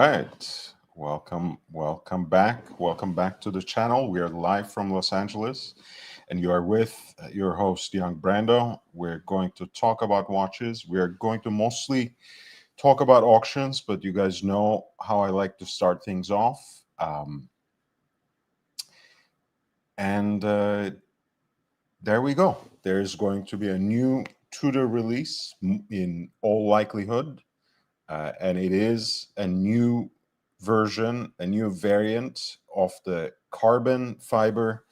right. Welcome back. Welcome back to the channel. We are live from Los Angeles, and you are with your host, young Brando. We're going to talk about watches. We are going to mostly talk about auctions, but you guys know how I like to start things off. And there we go. There's going to be a new Tudor release in all likelihood. And it is a new version, a new variant of the carbon fiber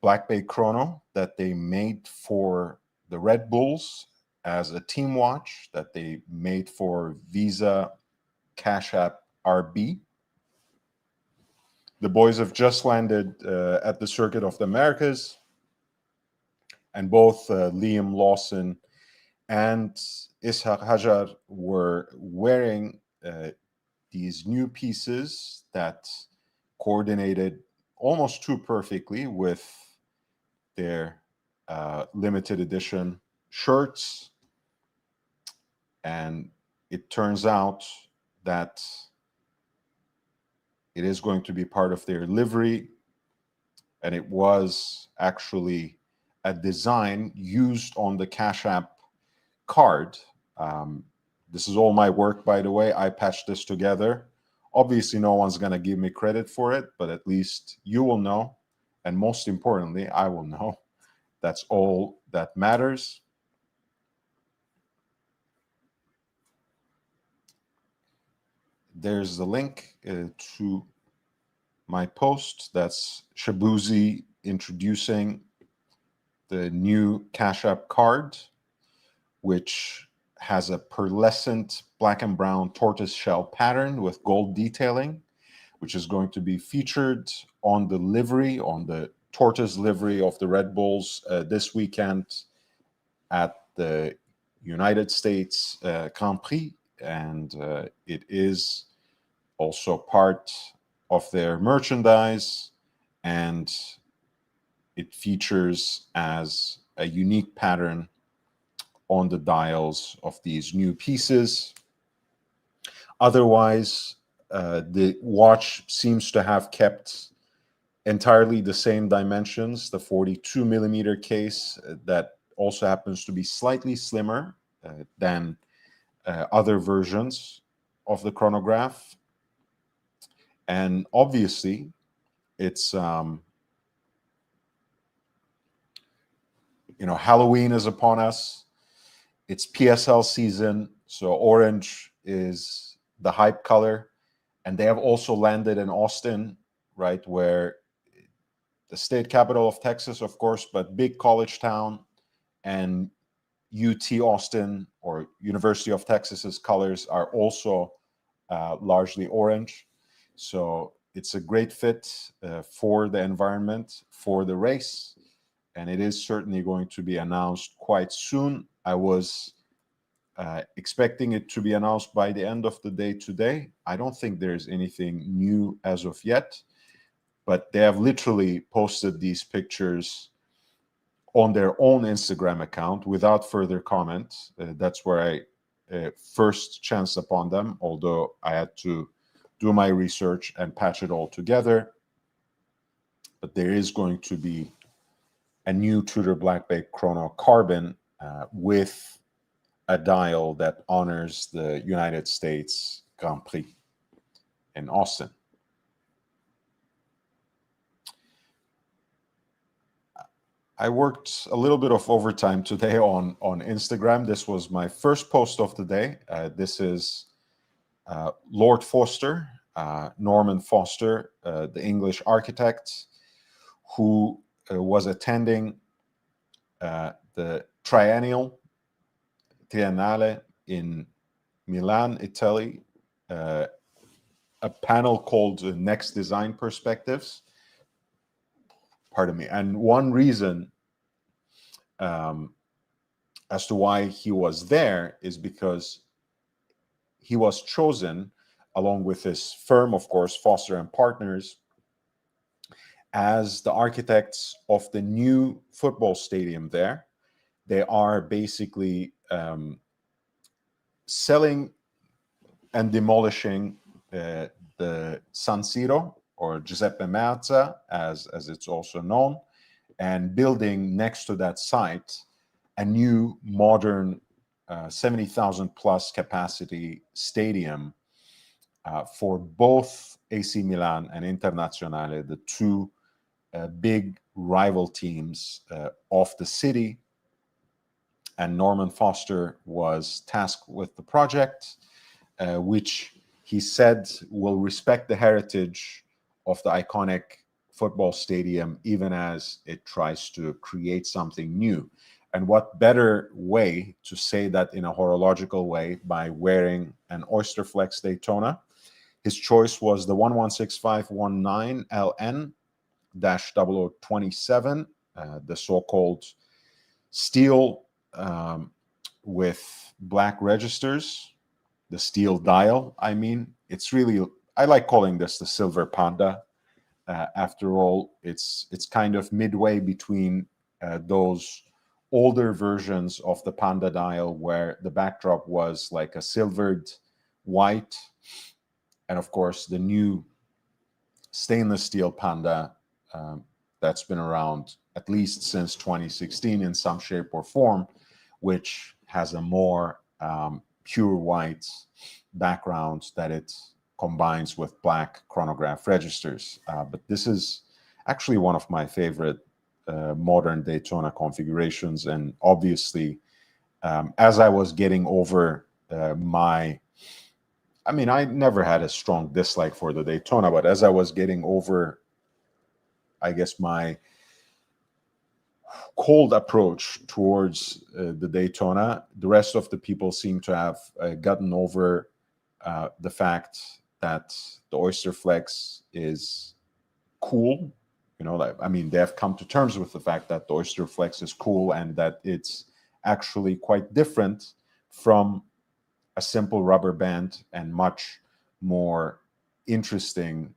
Black Bay Chrono that they made for the Red Bulls as a team watch that they made for Visa Cash App RB. The boys have just landed at the Circuit of the Americas, and both Liam Lawson and Ishaq Hajar were wearing these new pieces that coordinated almost too perfectly with their limited edition shirts. And it turns out that it is going to be part of their livery. And it was actually a design used on the Cash App card. This is all my work, by the way. I patched this together. Obviously, no one's going to give me credit for it, but at least you will know. And most importantly, I will know. That's all that matters. There's the link to my post. That's Shabuzi introducing the new Cash App card, which has a pearlescent black and brown tortoiseshell pattern with gold detailing, which is going to be featured on the livery, on the tortoise livery of the Red Bulls this weekend at the United States Grand Prix. And it is also part of their merchandise, and it features as a unique pattern on the dials of these new pieces. Otherwise, the watch seems to have kept entirely the same dimensions, the 42 millimeter case that also happens to be slightly slimmer than other versions of the chronograph. And obviously, it's Halloween is upon us. It's PSL season, so orange is the hype color. And they have also landed in Austin, right, where the state capital of Texas, of course, but big college town, and UT Austin, or University of Texas's colors, are also largely orange. So it's a great fit for the environment, for the race. And it is certainly going to be announced quite soon. I was expecting it to be announced by the end of the day today. I don't think there's anything new as of yet, but they have literally posted these pictures on their own Instagram account without further comment. That's where I first chanced upon them, although I had to do my research and patch it all together. But there is going to be a new Tudor Black Bay Chrono Carbon with a dial that honors the United States Grand Prix in Austin. I worked a little bit of overtime today on Instagram. This was my first post of the day. This is Lord Foster, Norman Foster, the English architect, who was attending the Triennale in Milan, Italy, a panel called Next Design Perspectives. Pardon me. And one reason as to why he was there is because he was chosen, along with his firm, of course, Foster and Partners, as the architects of the new football stadium there. They are basically selling and demolishing the San Siro, or Giuseppe Meazza, as it's also known, and building next to that site a new modern 70,000 plus capacity stadium for both AC Milan and Internazionale, the two big rival teams of the city. And Norman Foster was tasked with the project, which he said will respect the heritage of the iconic football stadium, even as it tries to create something new. And what better way to say that in a horological way by wearing an Oysterflex Daytona? His choice was the 116519 LN-0027, the so-called steel with black registers, the steel dial. I mean, it's really, I like calling this the Silver Panda. After all, it's kind of midway between those older versions of the Panda dial where the backdrop was like a silvered white, and of course the new stainless steel Panda that's been around at least since 2016 in some shape or form, which has a more pure white background that it combines with black chronograph registers. But this is actually one of my favorite modern Daytona configurations. And obviously, as I was getting over I never had a strong dislike for the Daytona, but as I was getting over, I guess, my cold approach towards the Daytona, the rest of the people seem to have gotten over the fact that the Oysterflex is cool. You know, they have come to terms with the fact that the Oysterflex is cool and that it's actually quite different from a simple rubber band and much more interesting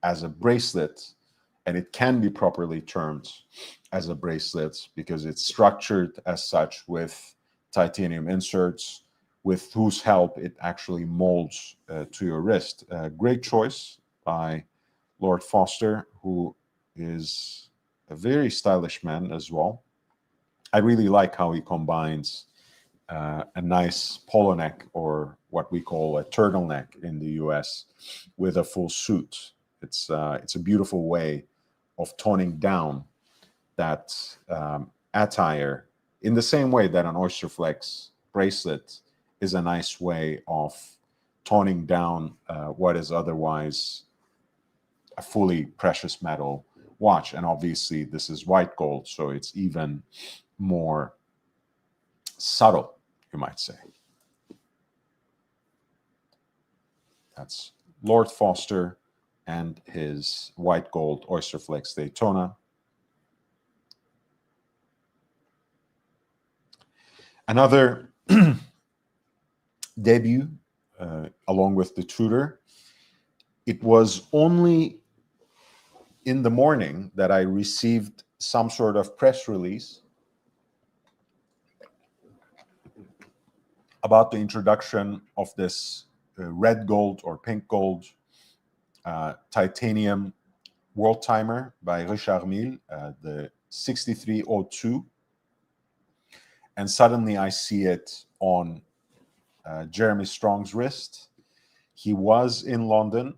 as a bracelet. And it can be properly termed as a bracelet because it's structured as such with titanium inserts, with whose help it actually molds to your wrist. Great choice by Lord Foster, who is a very stylish man as well. I really like how he combines a nice polo neck, or what we call a turtleneck in the US, with a full suit. It's a beautiful way of toning down that attire in the same way that an Oysterflex bracelet is a nice way of toning down what is otherwise a fully precious metal watch. And obviously this is white gold, so it's even more subtle, you might say. That's Lord Foster and his white gold Oysterflex Daytona. Another debut, along with the Tudor. It was only in the morning that I received some sort of press release about the introduction of this red gold or pink gold titanium world timer by Richard Mille, the 6302. And suddenly I see it on Jeremy Strong's wrist. He was in London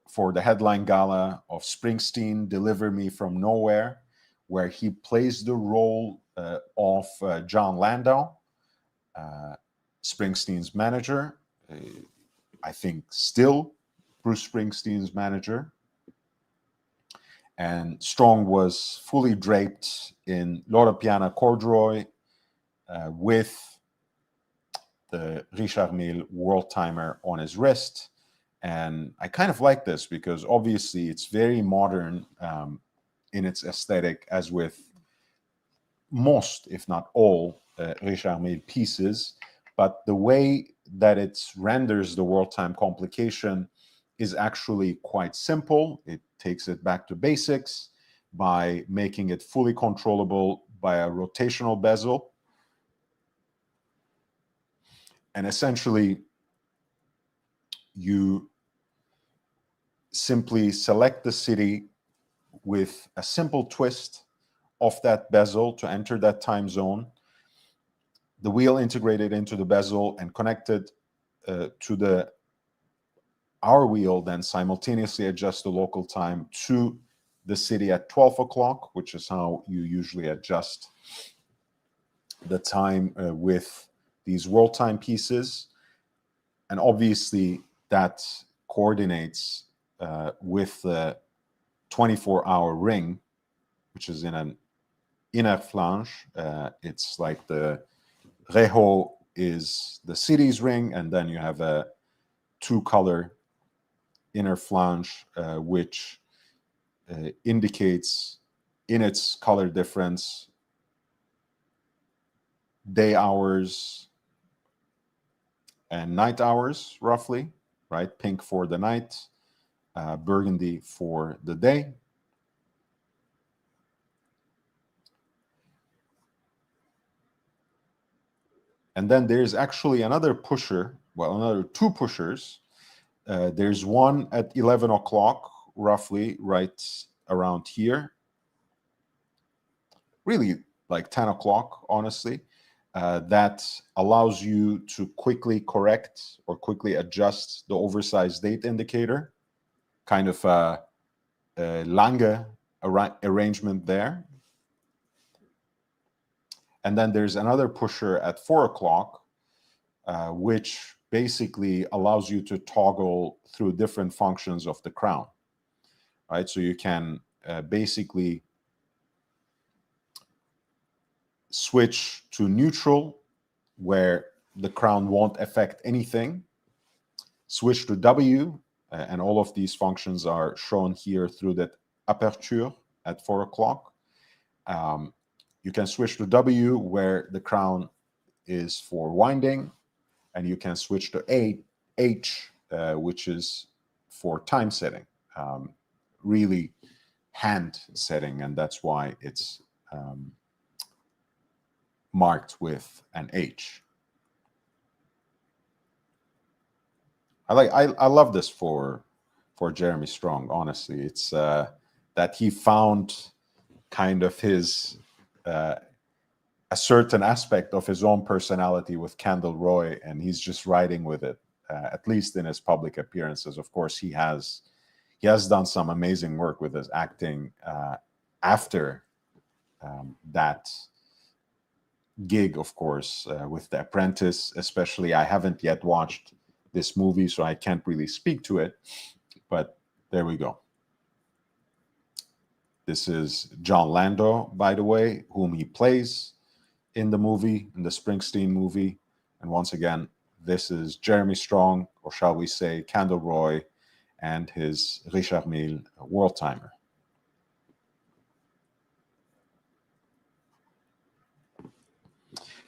for the headline gala of Springsteen, Deliver Me From Nowhere, where he plays the role of John Landau, Springsteen's manager, I think still Bruce Springsteen's manager. And Strong was fully draped in Loro Piana corduroy with the Richard Mille world timer on his wrist. And I kind of like this because obviously it's very modern in its aesthetic, as with most, if not all, Richard Mille pieces. But the way that it renders the world time complication is actually quite simple. It takes it back to basics by making it fully controllable by a rotational bezel. And essentially, you simply select the city with a simple twist of that bezel to enter that time zone. The wheel integrated into the bezel and connected to our wheel then simultaneously adjusts the local time to the city at 12 o'clock, which is how you usually adjust the time with these world timepieces. And obviously that coordinates with the 24-hour ring, which is in an inner flange. It's like the Reho is the city's ring, and then you have a two-color inner flange, which indicates in its color difference day hours and night hours, roughly, right? Pink for the night, burgundy for the day. And then there's actually another pusher, well, another two pushers. There's one at 11 o'clock, roughly, right around here. Really like 10 o'clock, honestly. That allows you to quickly correct or quickly adjust the oversized date indicator. Kind of a Lange arrangement there. And then there's another pusher at 4 o'clock, which basically allows you to toggle through different functions of the crown, right? So you can basically switch to neutral, where the crown won't affect anything. Switch to W, and all of these functions are shown here through that aperture at 4 o'clock. You can switch to W, where the crown is for winding, and you can switch to H, which is for time setting, really hand setting, and that's why it's marked with an H. I love this for Jeremy Strong. Honestly, it's that he found kind of his a certain aspect of his own personality with Candle Roy, and he's just riding with it. At least in his public appearances. Of course, he has done some amazing work with his acting after that gig, of course, with The Apprentice. Especially, I haven't yet watched this movie, so I can't really speak to it, but there we go. This is John Lando, by the way, whom he plays in the movie, in the Springsteen movie. And once again, this is Jeremy Strong, or shall we say Candle Roy, and his Richard Mille world timer.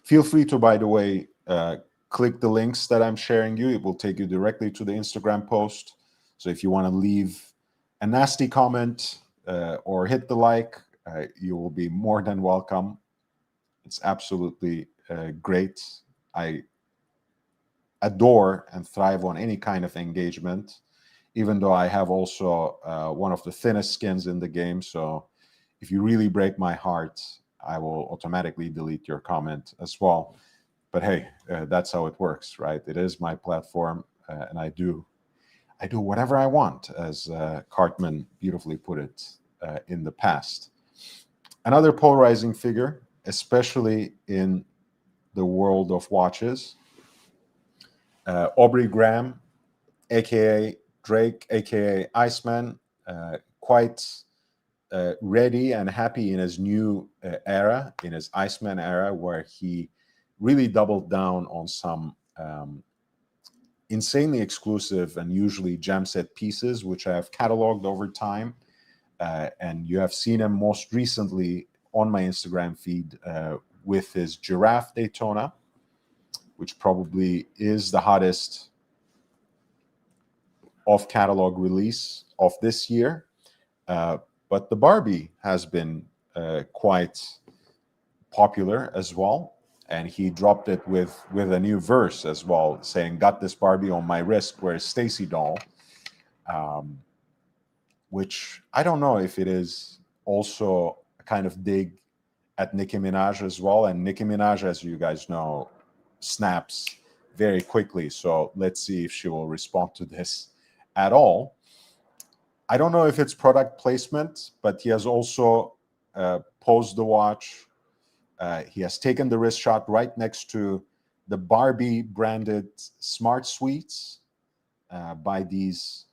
Feel free to, by the way, click the links that I'm sharing you. It will take you directly to the Instagram post. So if you want to leave a nasty comment or hit the like, you will be more than welcome. It's absolutely great. I adore and thrive on any kind of engagement, even though I have also one of the thinnest skins in the game. So if you really break my heart, I will automatically delete your comment as well. But hey, that's how it works, right? It is my platform, and I do whatever I want, as Cartman beautifully put it in the past. Another polarizing figure, especially in the world of watches, Aubrey Graham, aka Drake, aka Iceman, quite ready and happy in his new era, in his Iceman era, where he really doubled down on some insanely exclusive and usually gem set pieces, which I have cataloged over time. And you have seen him most recently on my Instagram feed with his Giraffe Daytona, which probably is the hottest off-catalog release of this year. But the Barbie has been quite popular as well. and he dropped it with a new verse as well, saying, "Got this Barbie on my wrist, where's Stacy doll?" Um, which I don't know if it is also a kind of dig at Nicki Minaj as well. And Nicki Minaj, as you guys know, snaps very quickly. So let's see if she will respond to this at all. I don't know if it's product placement, but he has also posed the watch. He has taken the wrist shot right next to the Barbie branded Smart Sweets by these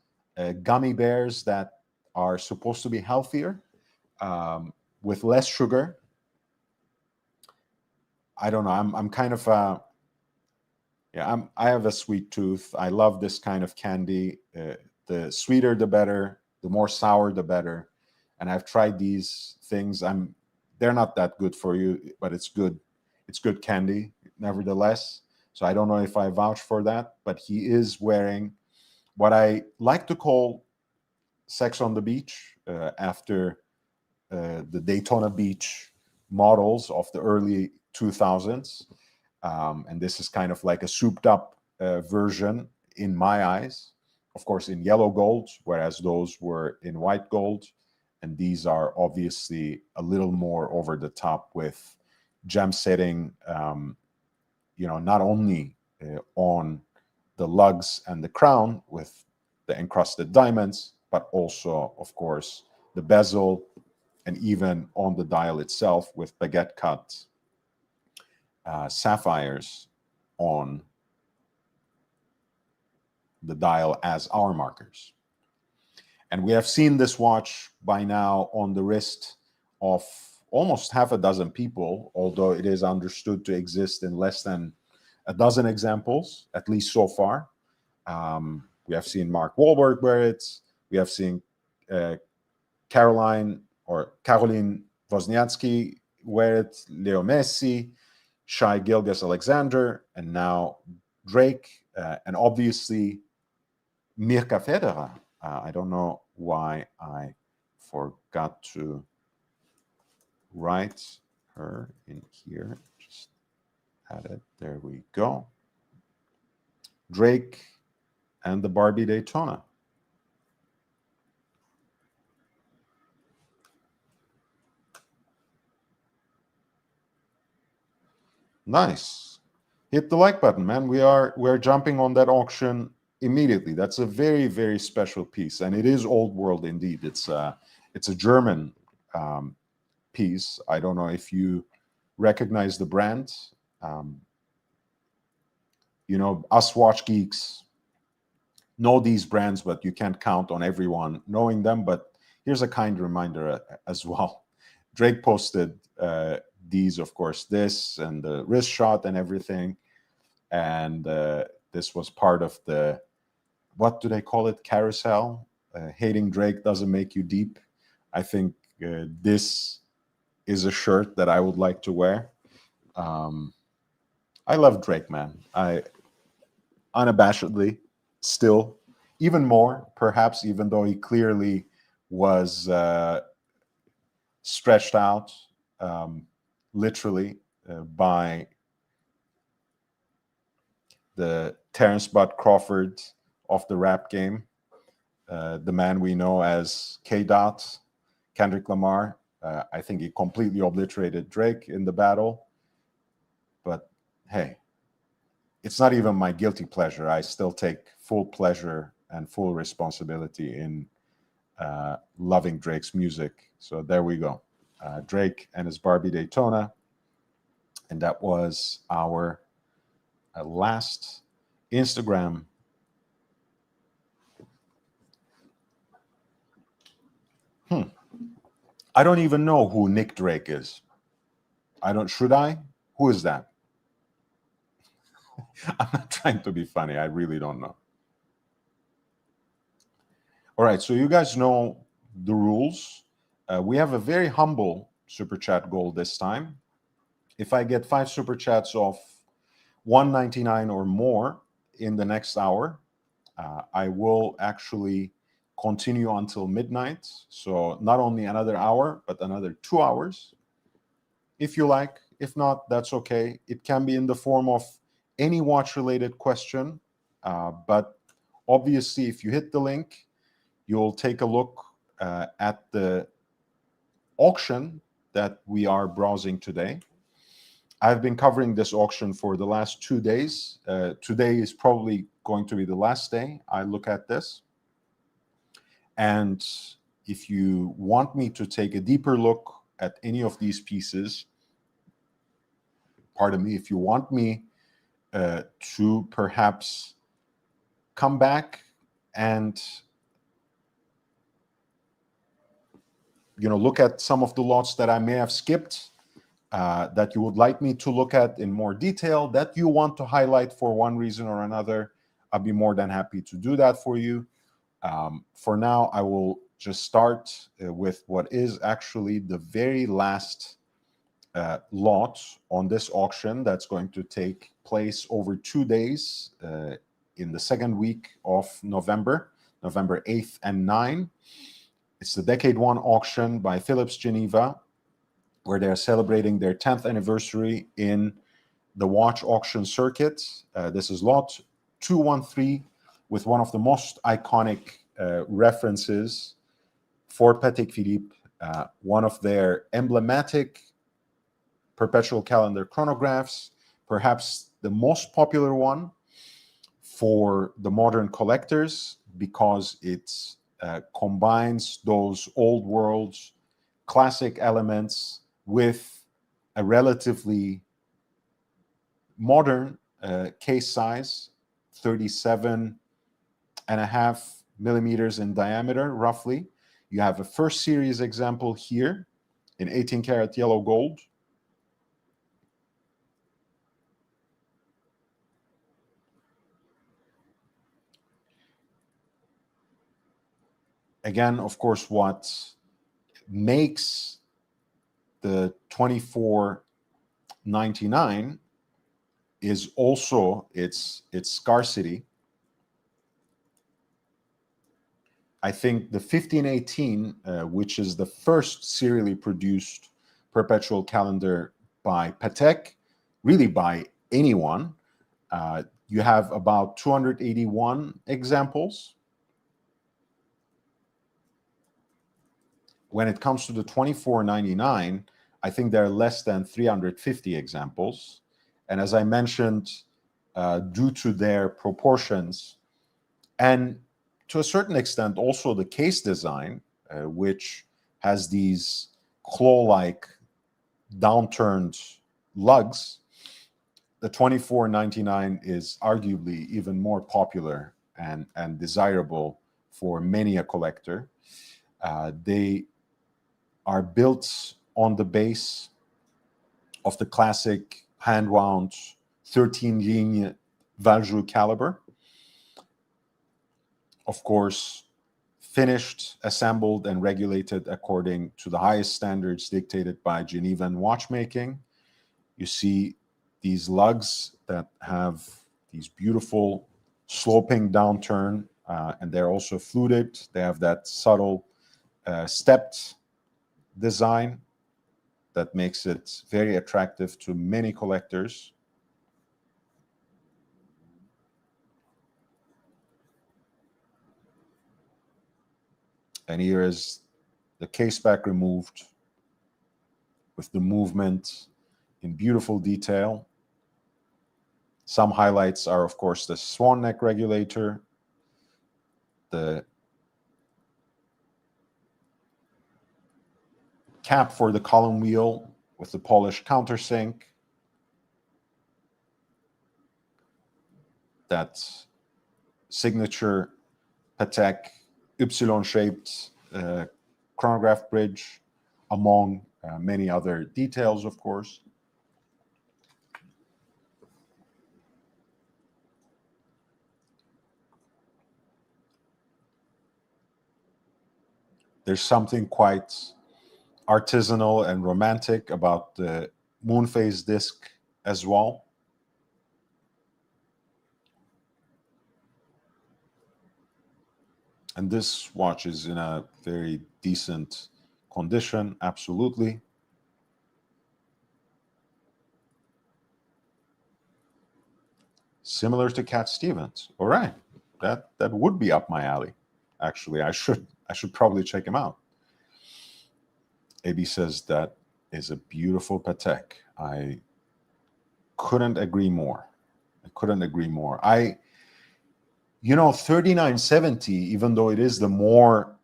gummy bears that are supposed to be healthier with less sugar. I don't know. I'm kind of yeah. I have a sweet tooth. I love this kind of candy. The sweeter, the better. The more sour, the better. And I've tried these things. They're not that good for you, but it's good. It's good candy, nevertheless. So I don't know if I vouch for that, but he is wearing what I like to call Sex on the Beach after the Daytona Beach models of the early 2000s. And this is kind of like a souped up version in my eyes. Of course, in yellow gold, whereas those were in white gold. And these are obviously a little more over the top with gem setting, not only on the lugs and the crown with the encrusted diamonds, but also, of course, the bezel and even on the dial itself with baguette cut sapphires on the dial as hour markers. And we have seen this watch by now on the wrist of almost half a dozen people, although it is understood to exist in less than a dozen examples, at least so far. We have seen Mark Wahlberg wear it. We have seen Caroline Wozniacki wear it, Leo Messi, Shai Gilgeous-Alexander, and now Drake, and obviously Mirka Federer. I don't know why I forgot to write her in here. Just add it. There we go. Drake and the Barbie Daytona. Nice. Hit the like button, man. We're jumping on that auction immediately. That's a very, very special piece, and it is old world indeed. It's a German piece. I don't know if you recognize the brand. Us watch geeks know these brands, but you can't count on everyone knowing them. But here's a kind reminder as well. Drake posted these, of course, this and the wrist shot and everything. And this was part of the, what do they call it, carousel? Hating Drake doesn't make you deep. I think this is a shirt that I would like to wear. I love Drake, man. I unabashedly still, even more, perhaps, even though he clearly was stretched out literally by the Terrence Bud Crawford of the rap game, the man we know as K. Dot, Kendrick Lamar. I think he completely obliterated Drake in the battle. But hey, it's not even my guilty pleasure. I still take full pleasure and full responsibility in loving Drake's music. So there we go. Drake and his Barbie Daytona. And that was our last Instagram. I don't even know who Nick Drake is. Should I? Who is that? I'm not trying to be funny. I really don't know. All right, so you guys know the rules. We have a very humble super chat goal this time. If I get 5 super chats of $1.99 or more in the next hour, I will actually continue until midnight. So not only another hour, but another 2 hours, if you like. If not, that's okay. It can be in the form of any watch-related question, but obviously, if you hit the link, you'll take a look at the auction that we are browsing today. I've been covering this auction for the last 2 days. Today is probably going to be the last day I look at this. And if you want me to take a deeper look at any of these pieces, pardon me, if you want me to perhaps come back and look at some of the lots that I may have skipped, that you would like me to look at in more detail, that you want to highlight for one reason or another, I'll be more than happy to do that for you. For now, I will just start with what is actually the very last lot on this auction that's going to take place over 2 days in the second week of November 8th and 9th. It's the Decade 1 auction by Phillips Geneva, where they're celebrating their 10th anniversary in the watch auction circuit. This is lot 213, with one of the most iconic references for Patek Philippe, one of their emblematic perpetual calendar chronographs, perhaps the most popular one for the modern collectors, because it combines those old world classic elements with a relatively modern case size, 37.5 millimeters in diameter, roughly. You have a first series example here in 18 karat yellow gold. Again, of course, what makes the 2499 is also its scarcity. I think the 1518, which is the first serially produced perpetual calendar by Patek, really by anyone, you have about 281 examples. When it comes to the 2499, I think there are less than 350 examples. And as I mentioned, due to their proportions and to a certain extent also the case design, which has these claw-like downturned lugs, the 2499 is arguably even more popular and desirable for many a collector. They are built on the base of the classic hand-wound 13-ligne Valjoux caliber. Of course, finished, assembled, and regulated according to the highest standards dictated by Genevan watchmaking. You see these lugs that have these beautiful sloping downturn, and they're also fluted. They have that subtle stepped design that makes it very attractive to many collectors. And here is the case back removed with the movement in beautiful detail. Some highlights are, of course, the swan neck regulator, the cap for the column wheel with the polished countersink, that signature Patek Y-shaped chronograph bridge, among many other details, of course. There's something quite artisanal and romantic about the moon phase disc as well. And this watch is in a very decent condition, absolutely. Similar to Cat Stevens. All right, that would be up my alley. Actually, I should probably check him out. AB says that is a beautiful Patek. I couldn't agree more. I couldn't agree more. 3970, even though it is the more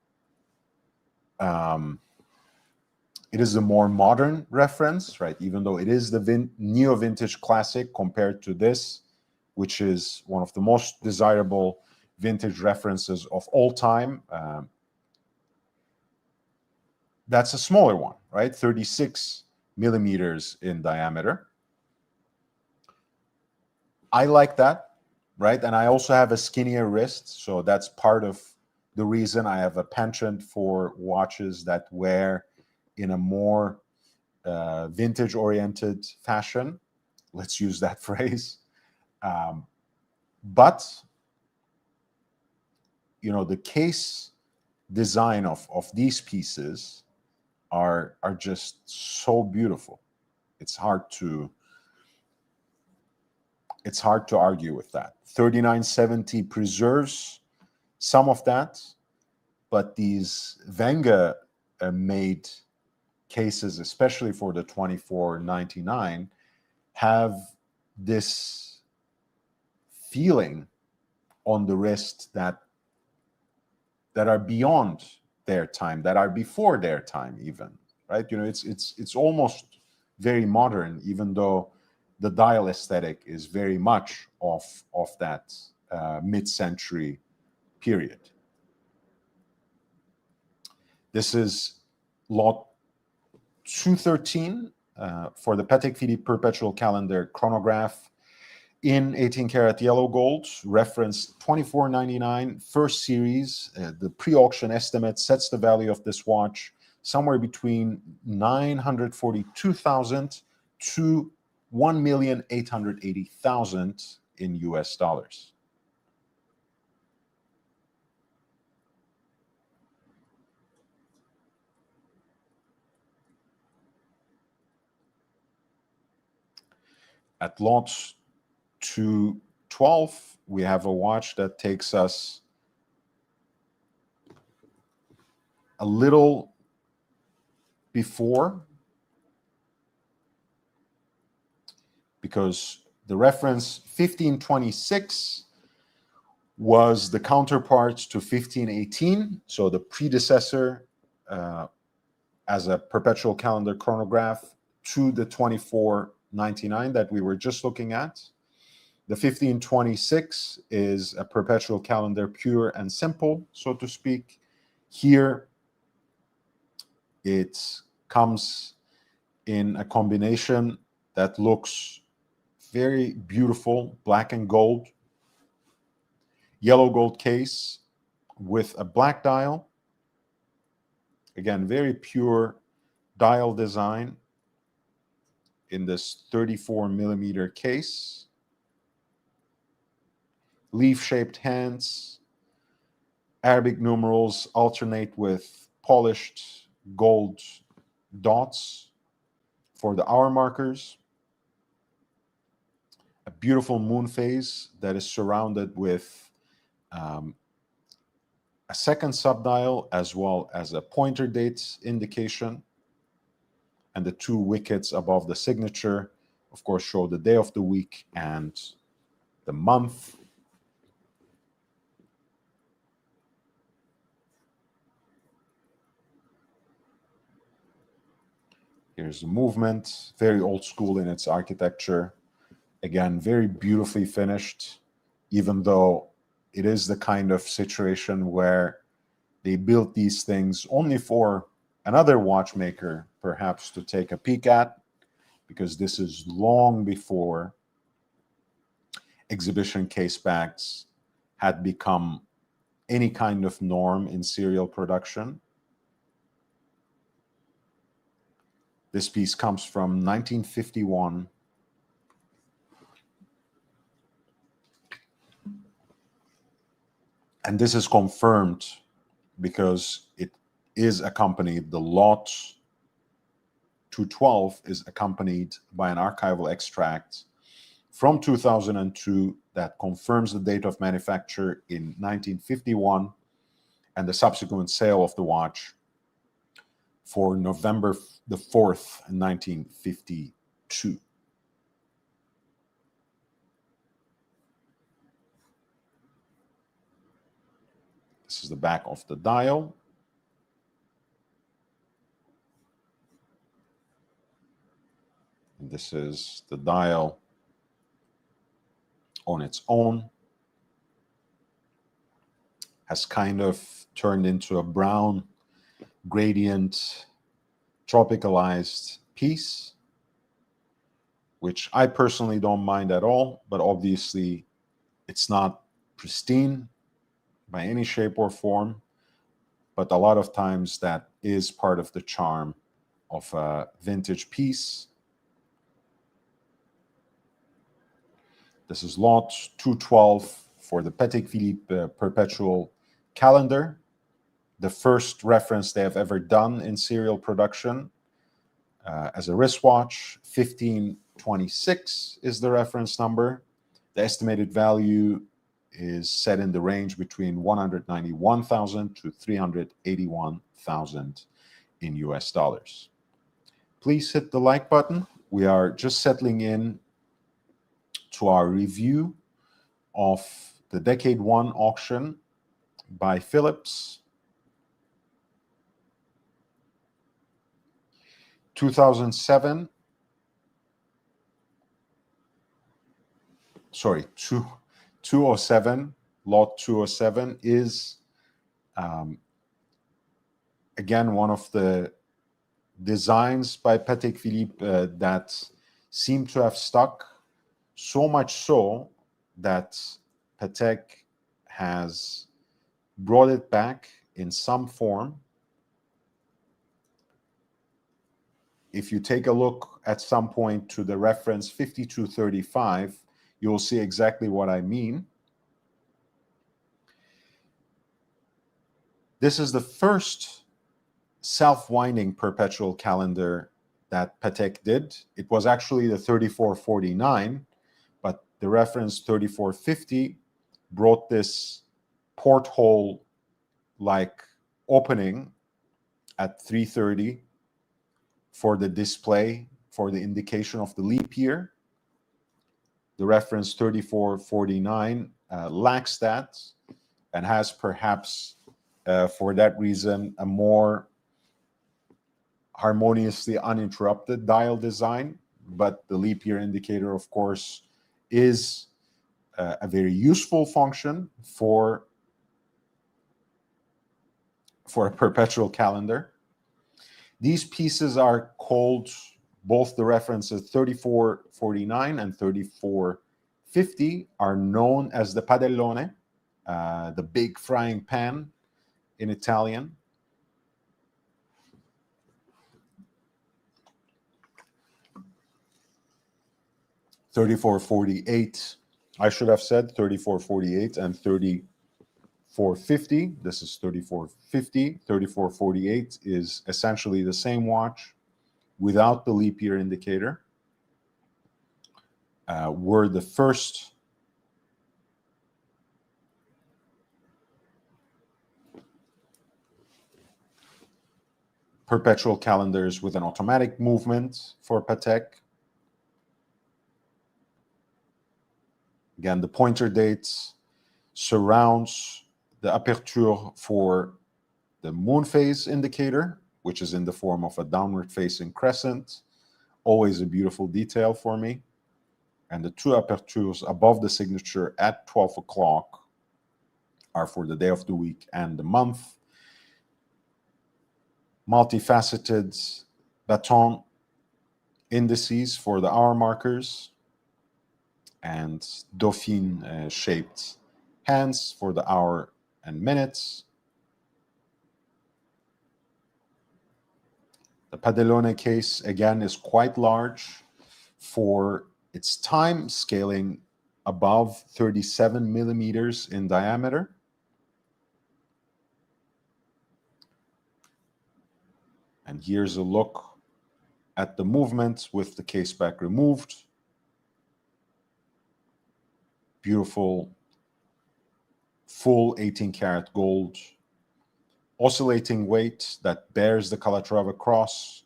modern reference, right? Even though it is the neo vintage classic compared to this, which is one of the most desirable vintage references of all time. That's a smaller one, right? 36 millimeters in diameter. I like that, right? And I also have a skinnier wrist, so that's part of the reason I have a penchant for watches that wear in a more vintage-oriented fashion. Let's use that phrase. But the case design of these pieces are just so beautiful. It's hard to argue with that. 3970 preserves some of that, but these Wenger made cases, especially for the 2499, have this feeling on the wrist that are beyond their time, that are before their time even, right? It's almost very modern, even though the dial aesthetic is very much of that mid-century period. This is lot 213 for the Patek Philippe Perpetual Calendar chronograph in 18 karat yellow gold, reference 2499, first series. The pre-auction estimate sets the value of this watch somewhere between 942,000 to 1,880,000 in US dollars. At lot 212, we have a watch that takes us a little before, because the reference 1526 was the counterpart to 1518, so the predecessor as a perpetual calendar chronograph to the 2499 that we were just looking at. The 1526 is a perpetual calendar, pure and simple, so to speak. Here, it comes in a combination that looks very beautiful, black and gold, yellow gold case with a black dial. Again, very pure dial design in this 34 millimeter case. Leaf-shaped hands, Arabic numerals alternate with polished gold dots for the hour markers. A beautiful moon phase that is surrounded with a second subdial as well as a pointer date indication. And the two wickets above the signature, of course, show the day of the week and the month. Here's the movement, very old school in its architecture. Again, very beautifully finished, even though it is the kind of situation where they built these things only for another watchmaker, perhaps, to take a peek at, because this is long before exhibition case backs had become any kind of norm in serial production. This piece comes from 1951. And this is confirmed because it is accompanied, the lot 212 is accompanied by an archival extract from 2002 that confirms the date of manufacture in 1951 and the subsequent sale of the watch for November the 4th, 1952. This is the back of the dial. And this is the dial on its own. Has kind of turned into a brown gradient tropicalized piece, which I personally don't mind at all, but obviously it's not pristine by any shape or form, but a lot of times that is part of the charm of a vintage piece. This is lot 212 for the Patek Philippe Perpetual Calendar, the first reference they have ever done in serial production as a wristwatch. 1526 is the reference number. The estimated value is set in the range between 191,000 to 381,000 in US dollars. Please hit the like button. We are just settling in to our review of the Decade 1 auction by Phillips. 2007, sorry, 207, lot 207 is, again, one of the designs by Patek Philippe that seem to have stuck, so much so that Patek has brought it back in some form. If you take a look at some point to the reference 5235, you'll see exactly what I mean. This is the first self-winding perpetual calendar that Patek did. It was actually the 3449, but the reference 3450 brought this porthole-like opening at 330 for the display, for the indication of the leap year. The reference 3449 lacks that and has perhaps, for that reason, a more harmoniously uninterrupted dial design. But the leap year indicator, of course, is a very useful function for a perpetual calendar. These pieces are called, both the references 3449 and 3450 are known as the padellone, the big frying pan in Italian. $34.48, I should have said $34.48 and $34.50. This is $34.50. $34.48 is essentially the same watch without the leap year indicator. Were the first perpetual calendars with an automatic movement for Patek. Again, the pointer date surrounds the aperture for the moon phase indicator, which is in the form of a downward facing crescent. Always a beautiful detail for me. And the two apertures above the signature at 12 o'clock are for the day of the week and the month. Multifaceted baton indices for the hour markers, and Dauphine shaped hands for the hour and minutes. The Padellone case, again, is quite large for its time, scaling above 37 millimeters in diameter. And here's a look at the movement with the case back removed. beautiful full 18 karat gold, oscillating weight that bears the Calatrava cross,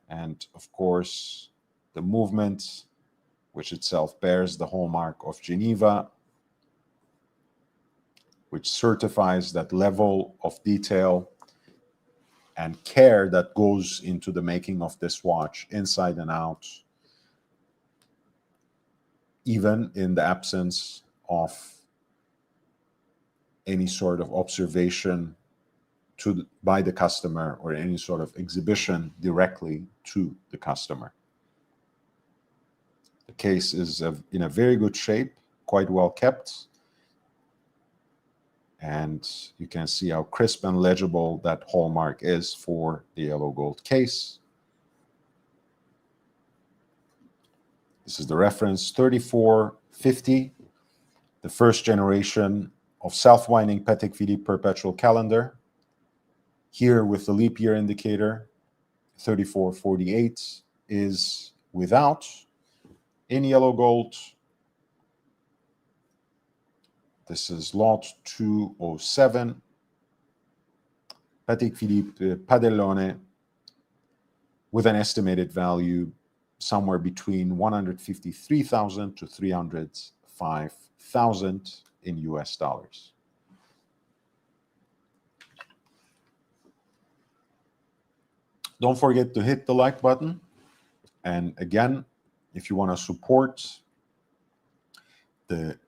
and of course the movement, which itself bears the hallmark of Geneva, which certifies that level of detail and care that goes into the making of this watch, inside and out, even in the absence of any sort of observation by the customer or any sort of exhibition directly to the customer. The case is in a very good shape, quite well kept, and you can see how crisp and legible that hallmark is for the yellow gold case. This is the reference 3450, the first generation of self-winding Patek Philippe perpetual calendar. Here with the leap year indicator, 3448 is without in yellow gold. This is lot 207, Patek Philippe Padellone, with an estimated value somewhere between 153,000 to 305,000 in US dollars. Don't forget to hit the like button. And again, if you want to support the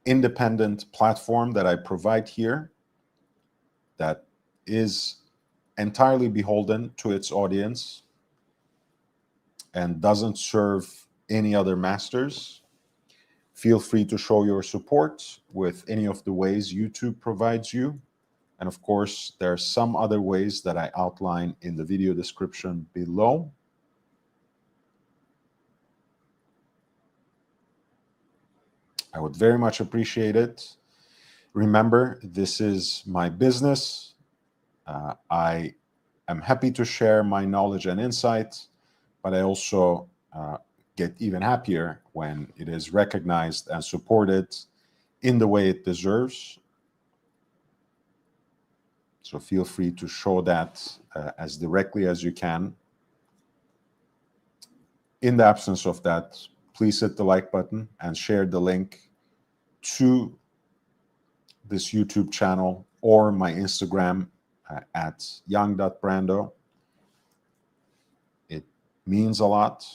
independent platform that I provide here, that is entirely beholden to its audience and doesn't serve any other masters, feel free to show your support with any of the ways YouTube provides you. And of course, there are some other ways that I outline in the video description below. I would very much appreciate it. Remember, this is my business. I am happy to share my knowledge and insights, but I also get even happier when it is recognized and supported in the way it deserves. So feel free to show that as directly as you can. In the absence of that, please hit the like button and share the link to this YouTube channel or my Instagram at young.brando. It means a lot.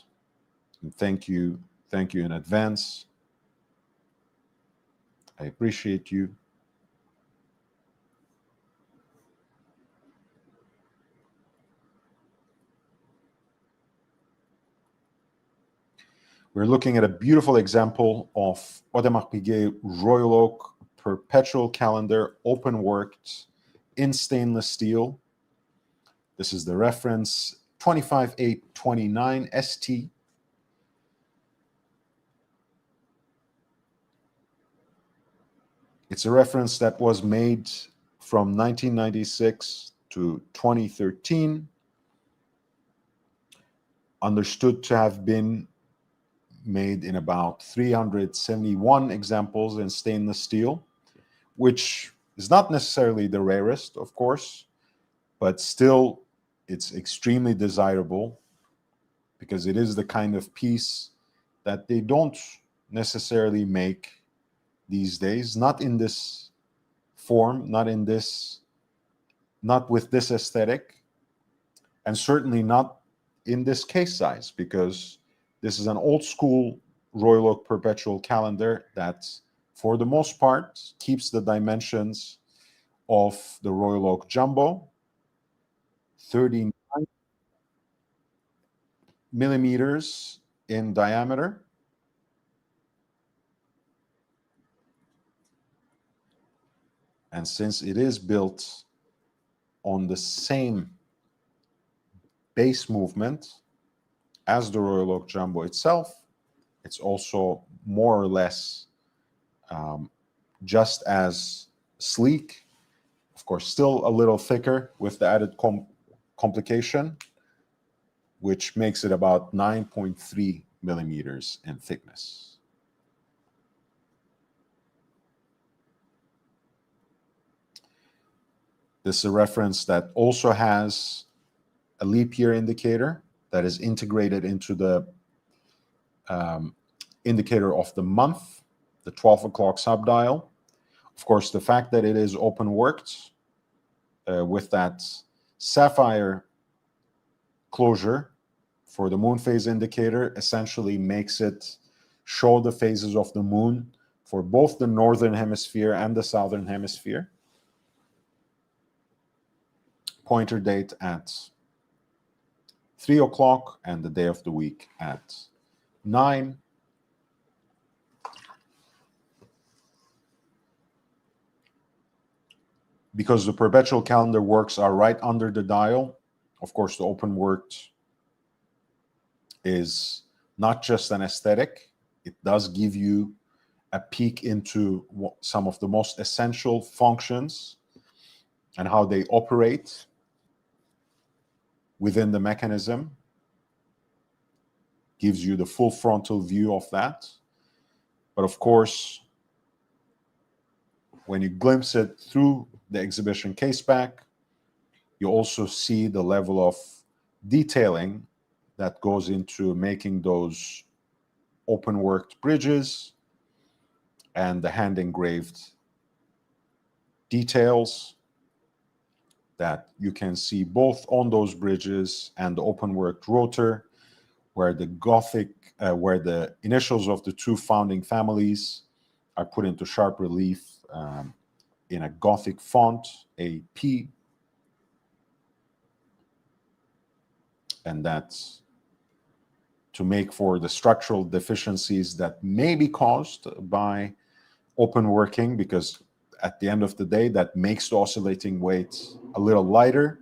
And thank you in advance. I appreciate you. We're looking at a beautiful example of Audemars Piguet Royal Oak perpetual calendar, open worked in stainless steel. This is the reference 25829 ST. It's a reference that was made from 1996 to 2013, understood to have been made in about 371 examples in stainless steel, which is not necessarily the rarest, of course, but still it's extremely desirable because it is the kind of piece that they don't necessarily make these days, not in this form, not with this aesthetic, and certainly not in this case size, because this is an old school Royal Oak perpetual calendar that, for the most part, keeps the dimensions of the Royal Oak Jumbo, 39 millimeters in diameter. And since it is built on the same base movement as the Royal Oak Jumbo itself, it's also more or less just as sleek. Of course, still a little thicker with the added complication, which makes it about 9.3 millimeters in thickness. This is a reference that also has a leap year indicator that is integrated into the indicator of the month, the 12 o'clock subdial. Of course, the fact that it is open worked with that sapphire closure for the moon phase indicator essentially makes it show the phases of the moon for both the northern hemisphere and the southern hemisphere. Pointer date at 3 o'clock and the day of the week at 9. Because the perpetual calendar works are right under the dial, of course, the open worked is not just an aesthetic. It does give you a peek into some of the most essential functions and how they operate within the mechanism. Gives you the full frontal view of that. But of course, when you glimpse it through the exhibition caseback, you also see the level of detailing that goes into making those open worked bridges and the hand engraved details that you can see both on those bridges and the open worked rotor, where the where the initials of the two founding families are put into sharp relief in a Gothic font, a P, and that's to make for the structural deficiencies that may be caused by open working, because at the end of the day, that makes the oscillating weight a little lighter.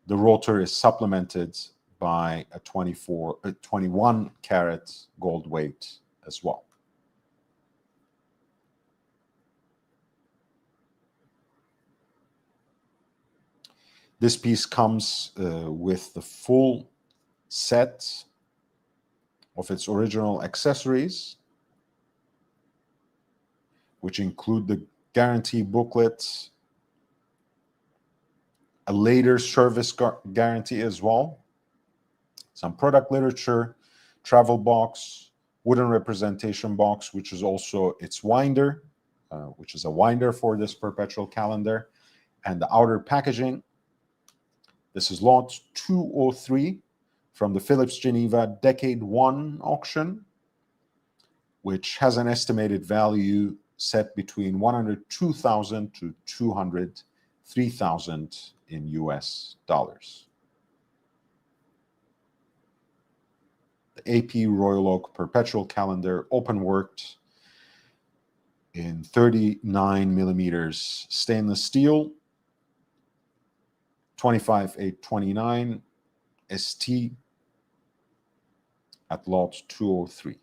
The rotor is supplemented by a 21 carat gold weight as well. This piece comes with the full set of its original accessories, which include the guarantee booklet, a later service guarantee as well, some product literature, travel box, wooden representation box, which is also its winder, which is a winder for this perpetual calendar, and the outer packaging. This is lot 203 from the Phillips Geneva Decade 1 auction, which has an estimated value set between $102,000 to $203,000 in US dollars. The AP Royal Oak Perpetual Calendar, open worked in 39 millimeters stainless steel, 25829 ST at lot 203.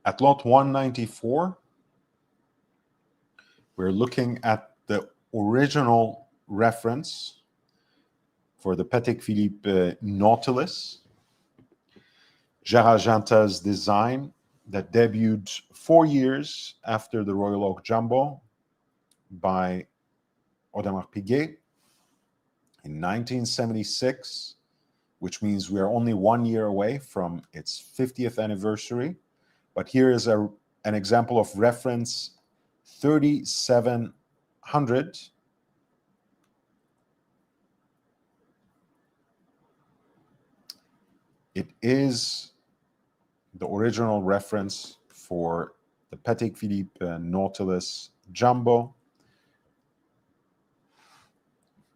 At lot 194, we're looking at the original reference for the Patek Philippe Nautilus, Gérard Janta's design that debuted 4 years after the Royal Oak Jumbo by Audemars Piguet in 1976, which means we are only 1 year away from its 50th anniversary. But here is an example of reference 3700. It is the original reference for the Patek Philippe Nautilus Jumbo,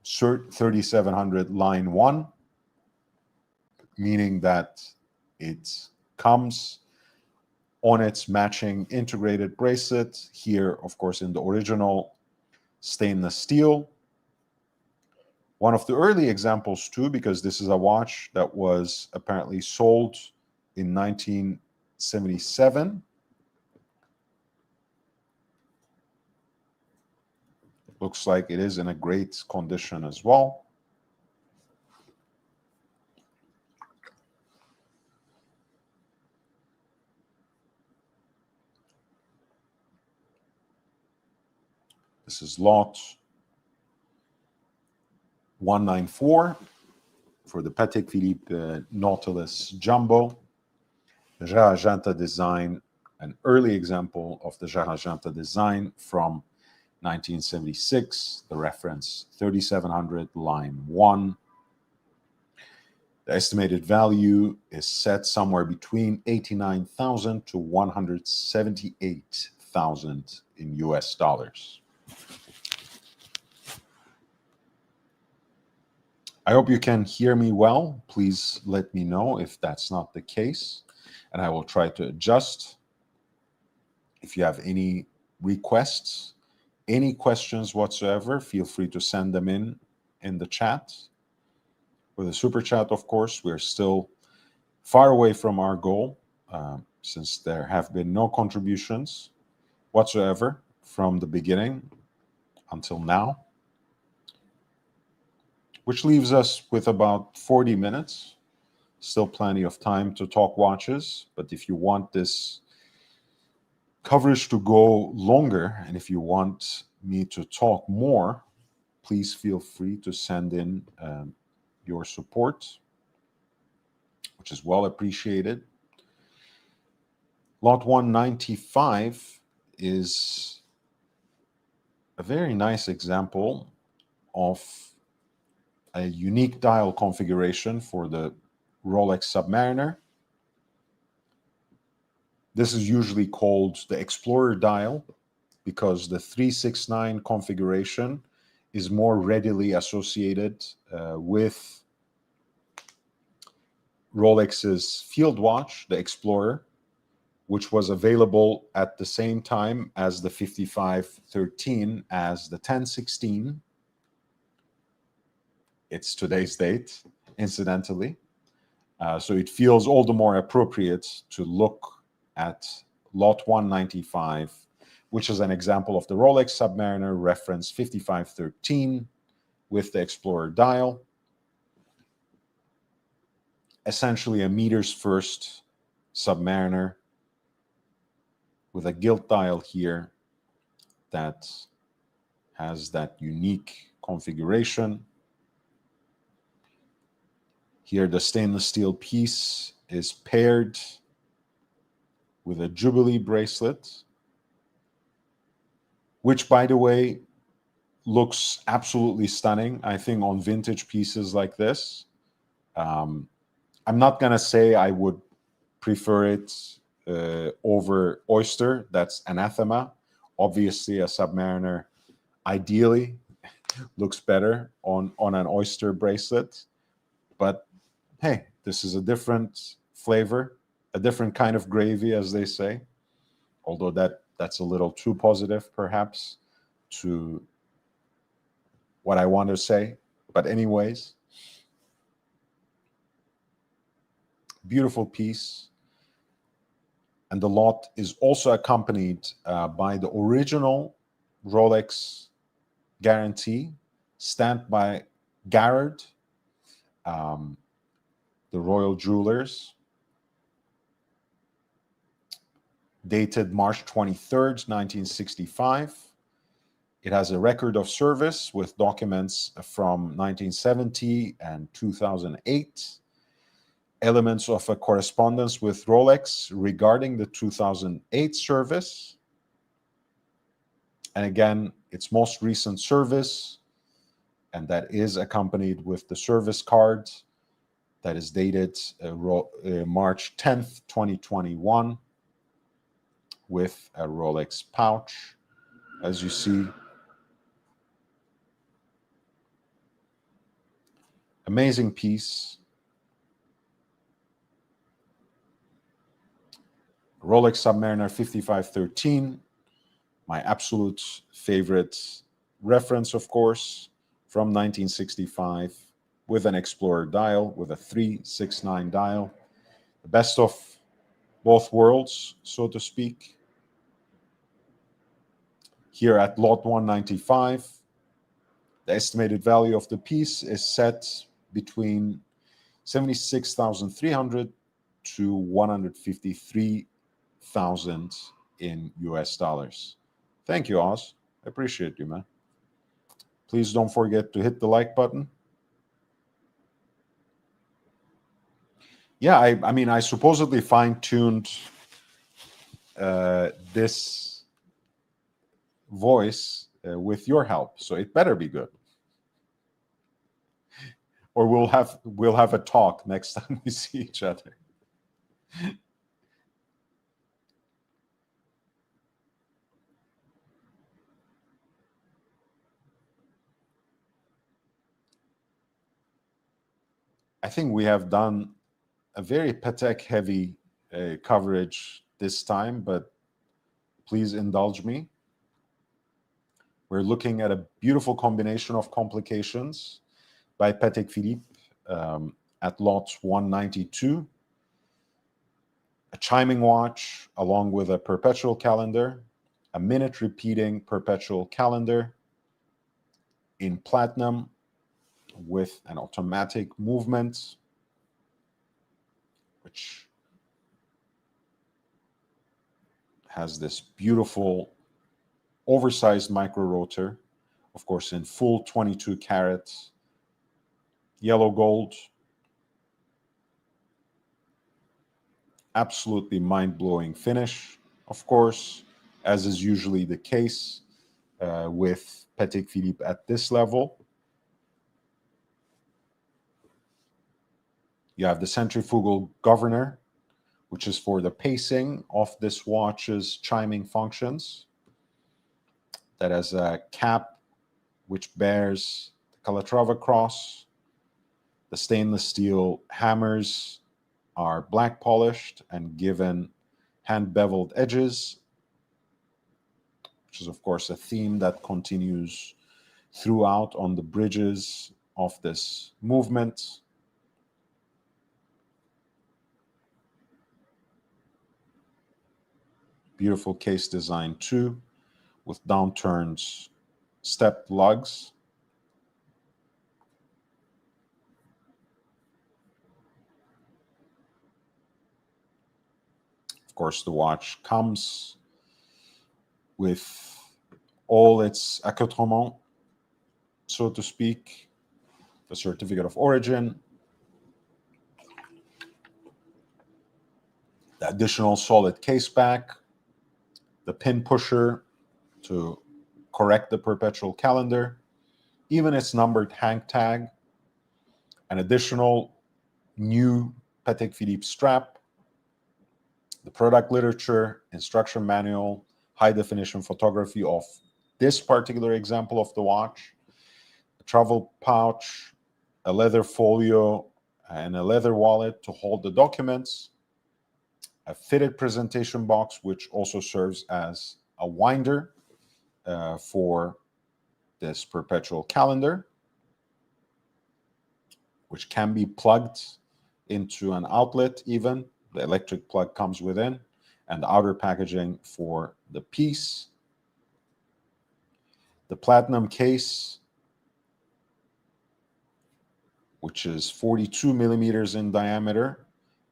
Cert 3700 line 1, meaning that it comes on its matching integrated bracelet, here, of course, in the original stainless steel. One of the early examples, too, because this is a watch that was apparently sold in 1977. Looks like it is in a great condition as well. This is lot 194 for the Patek Philippe Nautilus Jumbo. The Jarre Argenta design, an early example of the Jarre Argenta design from 1976, the reference 3700 line 1. The estimated value is set somewhere between 89,000 to 178,000 in US dollars. I hope you can hear me well. Please let me know if that's not the case, and I will try to adjust. If you have any requests, any questions whatsoever, feel free to send them in the chat. With a super chat, of course, we're still far away from our goal, since there have been no contributions whatsoever from the beginning until now, which leaves us with about 40 minutes. Still plenty of time to talk watches, but if you want this coverage to go longer, and if you want me to talk more, please feel free to send in your support, which is well appreciated. Lot 195 is a very nice example of a unique dial configuration for the Rolex Submariner. This is usually called the Explorer dial because the 369 configuration is more readily associated with Rolex's field watch, the Explorer, which was available at the same time as the 5513 as the 1016. It's today's date, incidentally. So it feels all the more appropriate to look at lot 195, which is an example of the Rolex Submariner reference 5513 with the Explorer dial. Essentially a meters first Submariner with a gilt dial here that has that unique configuration. Here the stainless steel piece is paired with a Jubilee bracelet, which, by the way, looks absolutely stunning, I think, on vintage pieces like this. I'm not going to say I would prefer it over Oyster. That's anathema. Obviously, a Submariner ideally looks better on an Oyster bracelet. But hey, this is a different flavor, a different kind of gravy, as they say. Although that's a little too positive, perhaps, to what I want to say. But anyways, beautiful piece. And the lot is also accompanied by the original Rolex guarantee stamped by Garrard, the Royal Jewelers, dated March 23rd, 1965. It has a record of service with documents from 1970 and 2008. Elements of a correspondence with Rolex regarding the 2008 service. And again, its most recent service, and that is accompanied with the service card that is dated March 10th, 2021, with a Rolex pouch, as you see. Amazing piece. Rolex Submariner 5513, my absolute favorite reference, of course, from 1965, with an Explorer dial, with a 369 dial. The best of both worlds, so to speak. Here at lot 195, The estimated value of the piece is set between 76,300 to 153,000 in US dollars. Thank you, Oz. I appreciate you, man. Please don't forget to hit the like button. Yeah, I mean, I supposedly fine-tuned this voice with your help, so it better be good. Or we'll have a talk next time we see each other. I think we have done a very Patek heavy coverage this time, but please indulge me. We're looking at a beautiful combination of complications by Patek Philippe at lot 192. A chiming watch along with a perpetual calendar, a minute repeating perpetual calendar in platinum with an automatic movement, which has this beautiful oversized micro rotor, of course, in full 22 karat yellow gold. Absolutely mind-blowing finish, of course, as is usually the case with Patek Philippe at this level. You have the centrifugal governor, which is for the pacing of this watch's chiming functions. That has a cap which bears the Calatrava cross. The stainless steel hammers are black polished and given hand beveled edges, which is of course a theme that continues throughout on the bridges of this movement. Beautiful case design too, with downturns, stepped lugs. Of course, the watch comes with all its accoutrements, so to speak, the certificate of origin, the additional solid case back, the pin pusher to correct the perpetual calendar, even its numbered hang tag, an additional new Patek Philippe strap, the product literature, instruction manual, high definition photography of this particular example of the watch, a travel pouch, a leather folio, and a leather wallet to hold the documents, a fitted presentation box, which also serves as a winder for this perpetual calendar, which can be plugged into an outlet even. The electric plug comes within, and the outer packaging for the piece. The platinum case, which is 42 millimeters in diameter,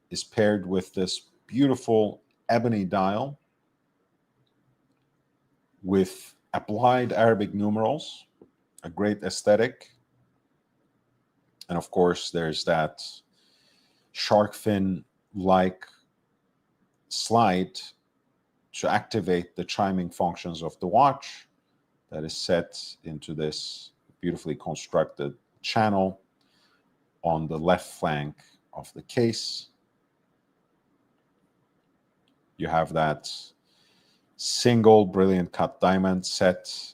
is paired with this beautiful ebony dial with applied Arabic numerals, a great aesthetic. And of course, there's that shark fin-like slide to activate the chiming functions of the watch that is set into this beautifully constructed channel on the left flank of the case. You have that single brilliant cut diamond set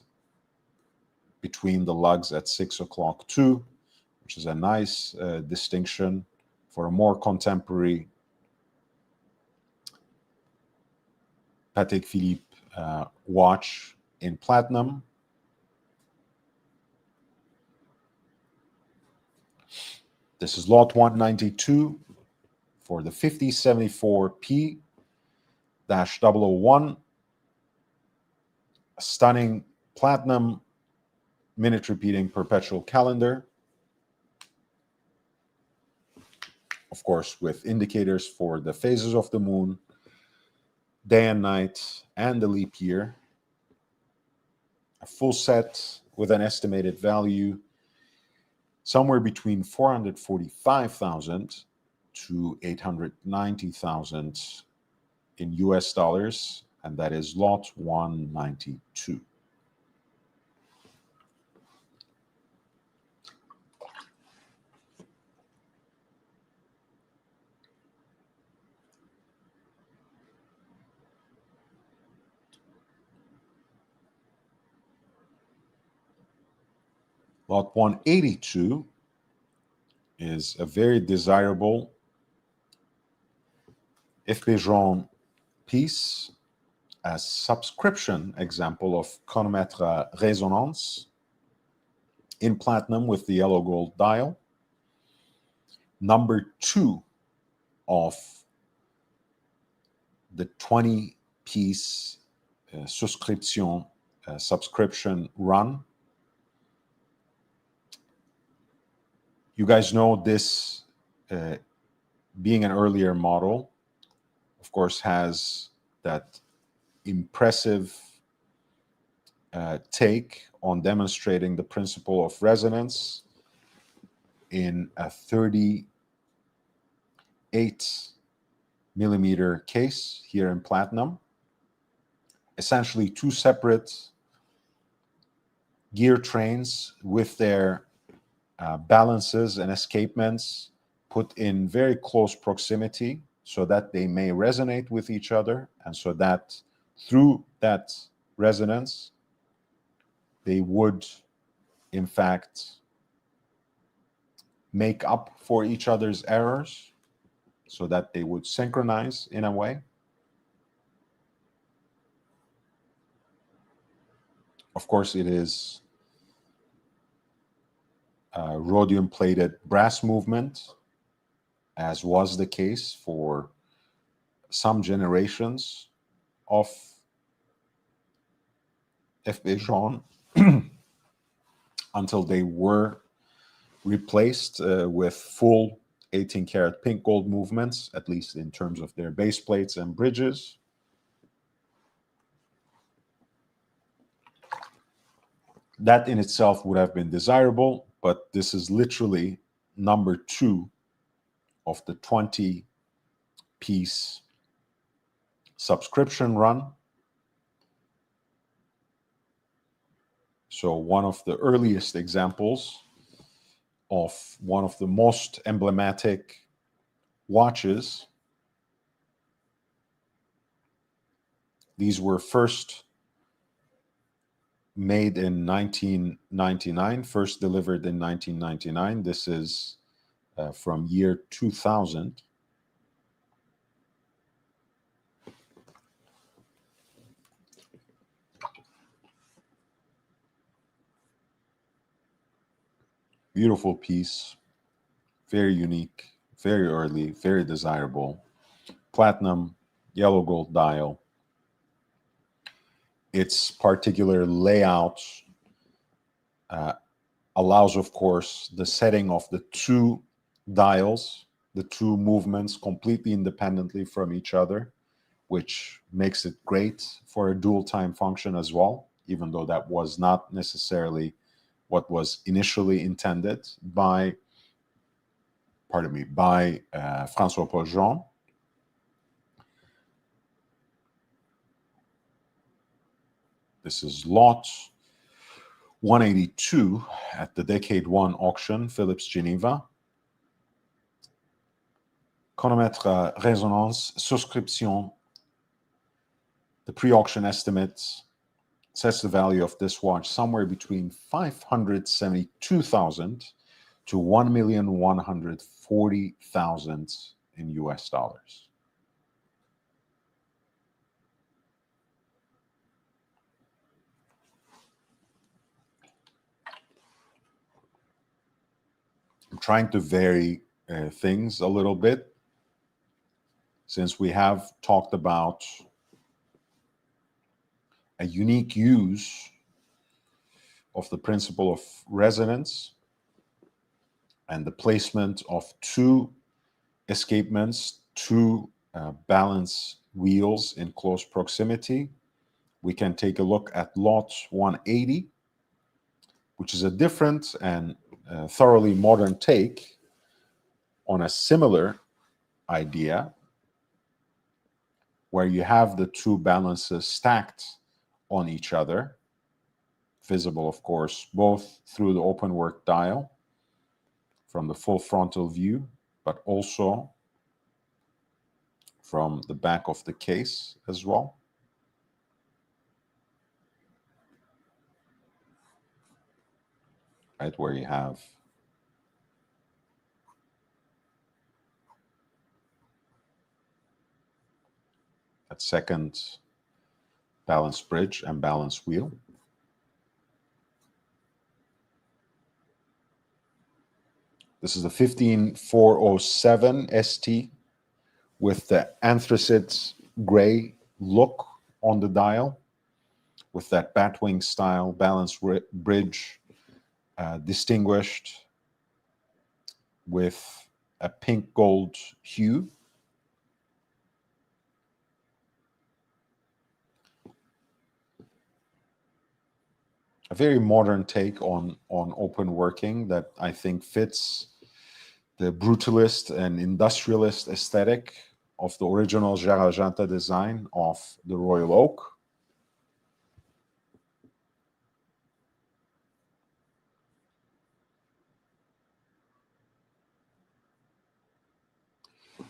between the lugs at 6 o'clock too, which is a nice distinction for a more contemporary Patek Philippe watch in platinum. This is lot 192 for the 5074P-001, a stunning platinum minute repeating perpetual calendar, of course, with indicators for the phases of the moon, day and night, and the leap year. A full set with an estimated value somewhere between 445,000 to 890,000 in US dollars, and that is lot 192. Lot 182 is a very desirable FP piece, a subscription example of chronomètre résonance in platinum with the yellow gold dial. Number 2 of the 20-piece subscription run. You guys know this, being an earlier model, of course, has that impressive take on demonstrating the principle of resonance in a 38 millimeter case here in platinum. Essentially 2 separate gear trains with their balances and escapements put in very close proximity so that they may resonate with each other, and so that through that resonance they would in fact make up for each other's errors, so that they would synchronize in a way. Of course, it is rhodium-plated brass movement, as was the case for some generations of FB Jaune until they were replaced with full 18-karat pink gold movements, at least in terms of their base plates and bridges. That in itself would have been desirable, but this is literally number 2 of the 20-piece subscription run. So one of the earliest examples of one of the most emblematic watches. These were first made in 1999, first delivered in 1999. This is from year 2000. Beautiful piece, very unique, very early, very desirable. Platinum, yellow gold dial. Its particular layout allows, of course, the setting of the 2 dials, the 2 movements completely independently from each other, which makes it great for a dual time function as well, even though that was not necessarily what was initially intended by François-Paul Jean. This is lot 182 at the Decade 1 auction, Phillips Geneva. Chronomètre résonance souscription. The pre-auction estimate sets the value of this watch somewhere between 572,000 to 1,140,000 in US dollars. I'm trying to vary things a little bit, since we have talked about a unique use of the principle of resonance and the placement of two escapements, two balance wheels in close proximity, we can take a look at lot 180, which is a different and thoroughly modern take on a similar idea, where you have the two balances stacked on each other, visible, of course, both through the open work dial from the full frontal view, but also from the back of the case as well. Right, where you have that second balance bridge and balance wheel. This is the 15407 ST with the anthracite gray look on the dial, with that batwing style balance bridge distinguished with a pink gold hue. A very modern take on open working that I think fits the brutalist and industrialist aesthetic of the original Jarajanta design of the Royal Oak.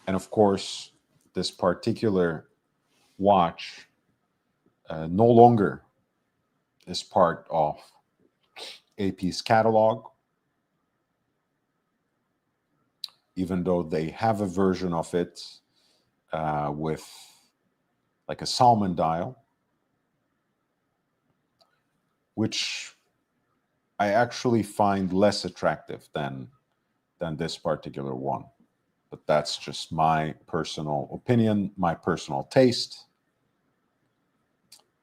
And of course, this particular watch no longer is part of AP's catalog, even though they have a version of it with like a salmon dial, which I actually find less attractive than this particular one. But that's just my personal opinion, my personal taste.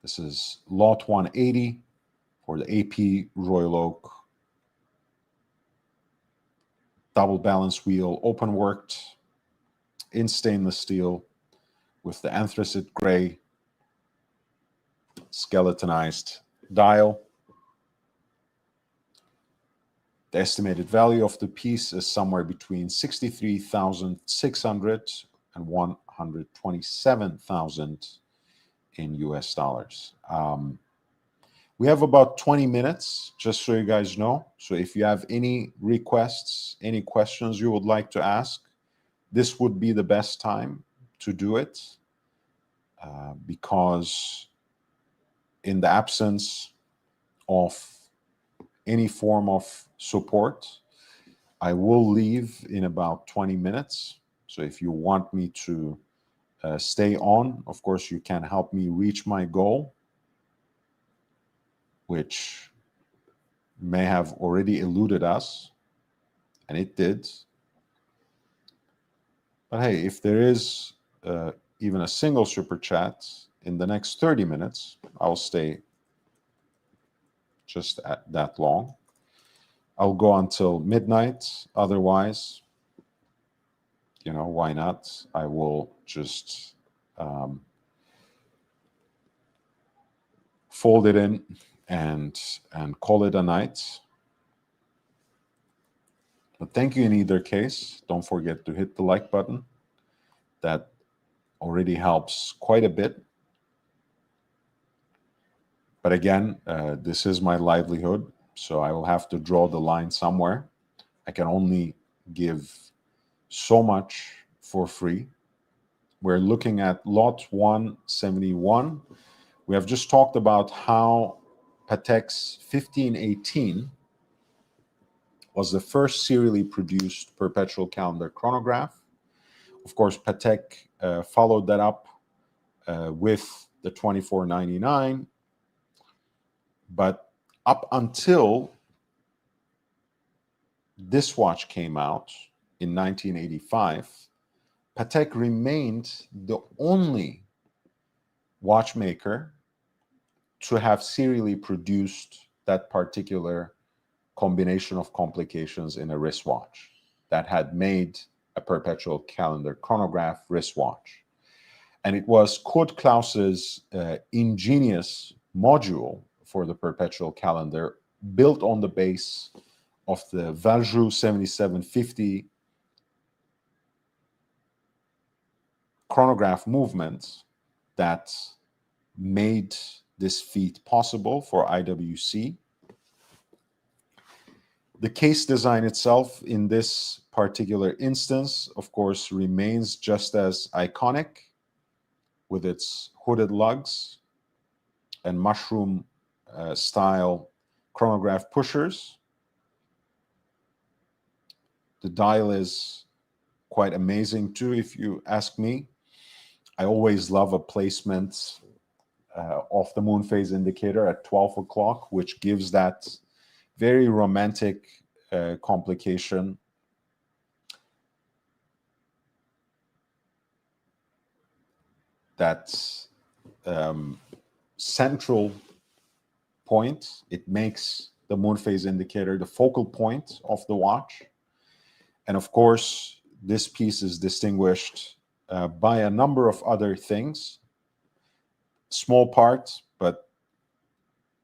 This is lot 180 for the AP Royal Oak double balance wheel, open worked in stainless steel with the anthracite gray skeletonized dial. The estimated value of the piece is somewhere between 63,600 and 127,000 in US dollars. We have about 20 minutes, just so you guys know. So if you have any requests, any questions you would like to ask, this would be the best time to do it, because in the absence of any form of support, I will leave in about 20 minutes. So if you want me to stay on, of course, you can help me reach my goal, which may have already eluded us, and it did. But hey, if there is even a single super chat in the next 30 minutes, I'll stay just at that long. I'll go until midnight. Otherwise, why not? I will just fold it in and call it a night. But thank you in either case. Don't forget to hit the like button. That already helps quite a bit. But again, this is my livelihood, so I will have to draw the line somewhere. I can only give so much for free. We're looking at lot 171. We have just talked about how Patek's 1518 was the first serially produced perpetual calendar chronograph. Of course, Patek followed that up with the 2499. But up until this watch came out in 1985, Patek remained the only watchmaker to have serially produced that particular combination of complications in a wristwatch that had made a perpetual calendar chronograph wristwatch. And it was Kurt Klaus's ingenious module for the perpetual calendar, built on the base of the Valjoux 7750 chronograph movement, that made this feat possible for IWC. The case design itself in this particular instance, of course, remains just as iconic, with its hooded lugs and mushroom style chronograph pushers. The dial is quite amazing too, if you ask me. I always love a placement of the moon phase indicator at 12 o'clock, which gives that very romantic complication. That central point. It makes the moon phase indicator the focal point of the watch. And of course, this piece is distinguished by a number of other things. Small part, but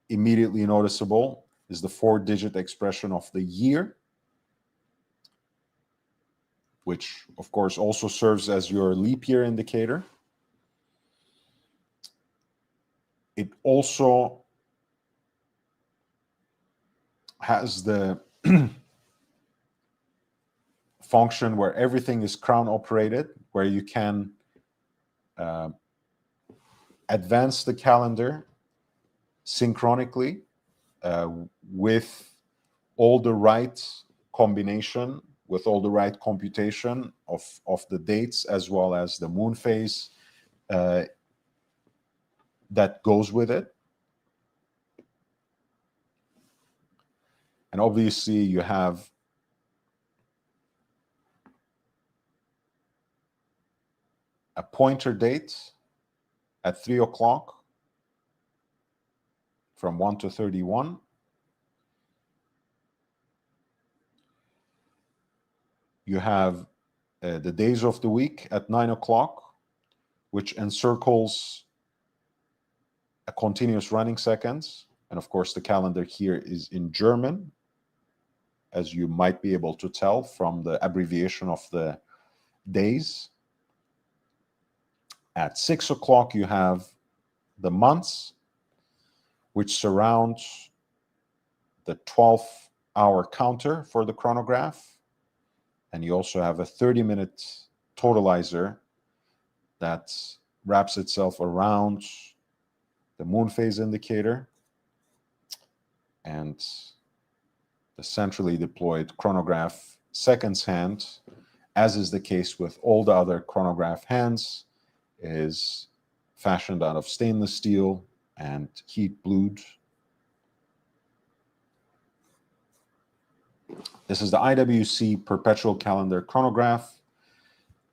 immediately noticeable, is the 4-digit expression of the year, which of course also serves as your leap year indicator. It also has the function where everything is crown operated, where you can advance the calendar synchronically with all the right combination, with all the right computation of the dates, as well as the moon phase that goes with it. And obviously you have a pointer date at 3 o'clock from 1 to 31. You have the days of the week at 9 o'clock, which encircles a continuous running seconds. And of course, the calendar here is in German, as you might be able to tell from the abbreviation of the days. At 6 o'clock, you have the months, which surrounds the 12-hour counter for the chronograph. And you also have a 30-minute totalizer that wraps itself around the moon phase indicator and the centrally deployed chronograph seconds hand, as is the case with all the other chronograph hands, is fashioned out of stainless steel and heat blued. This is the IWC Perpetual Calendar Chronograph,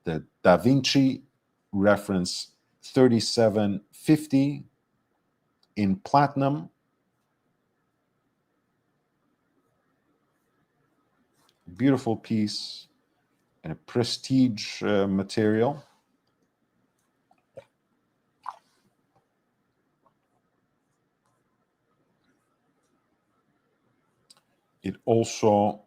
the Da Vinci reference 3750 in platinum. Beautiful piece and a prestige material. It also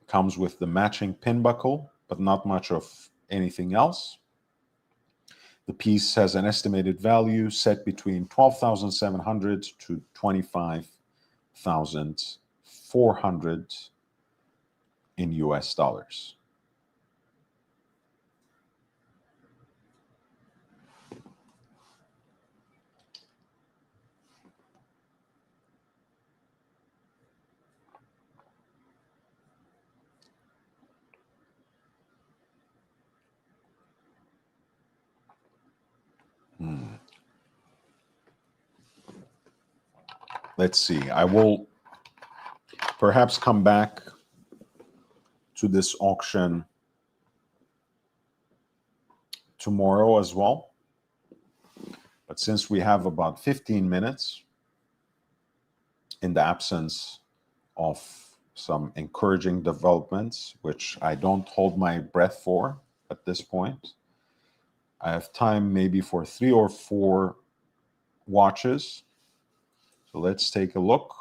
comes with the matching pin buckle, but not much of anything else. The piece has an estimated value set between 12,700 to 25,400 in US dollars. Let's see. I will perhaps come back to this auction tomorrow as well. But since we have about 15 minutes, in the absence of some encouraging developments, which I don't hold my breath for at this point, I have time maybe for 3 or 4 watches. So let's take a look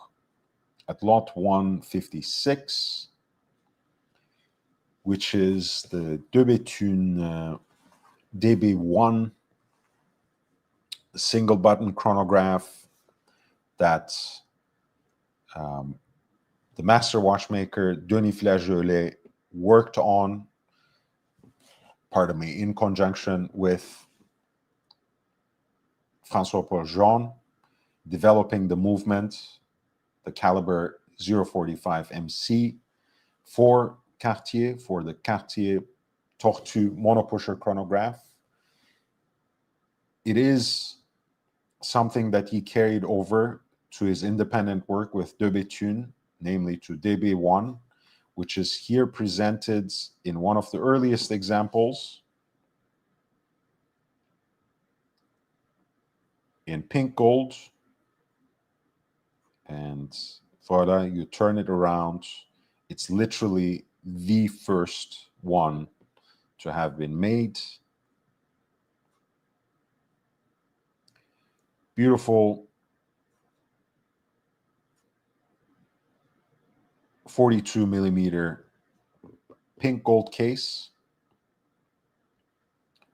at lot 156, which is the De Bethune DB1 single button chronograph that the master watchmaker Denis Flageolet worked on, in conjunction with François-Paul Jean, developing the movement, the caliber 045 MC for Cartier, for the Cartier Tortue monopusher chronograph. It is something that he carried over to his independent work with De Bethune, namely to DB1, which is here presented in one of the earliest examples in pink gold. And voila, you turn it around. It's literally the first one to have been made. Beautiful 42 millimeter pink gold case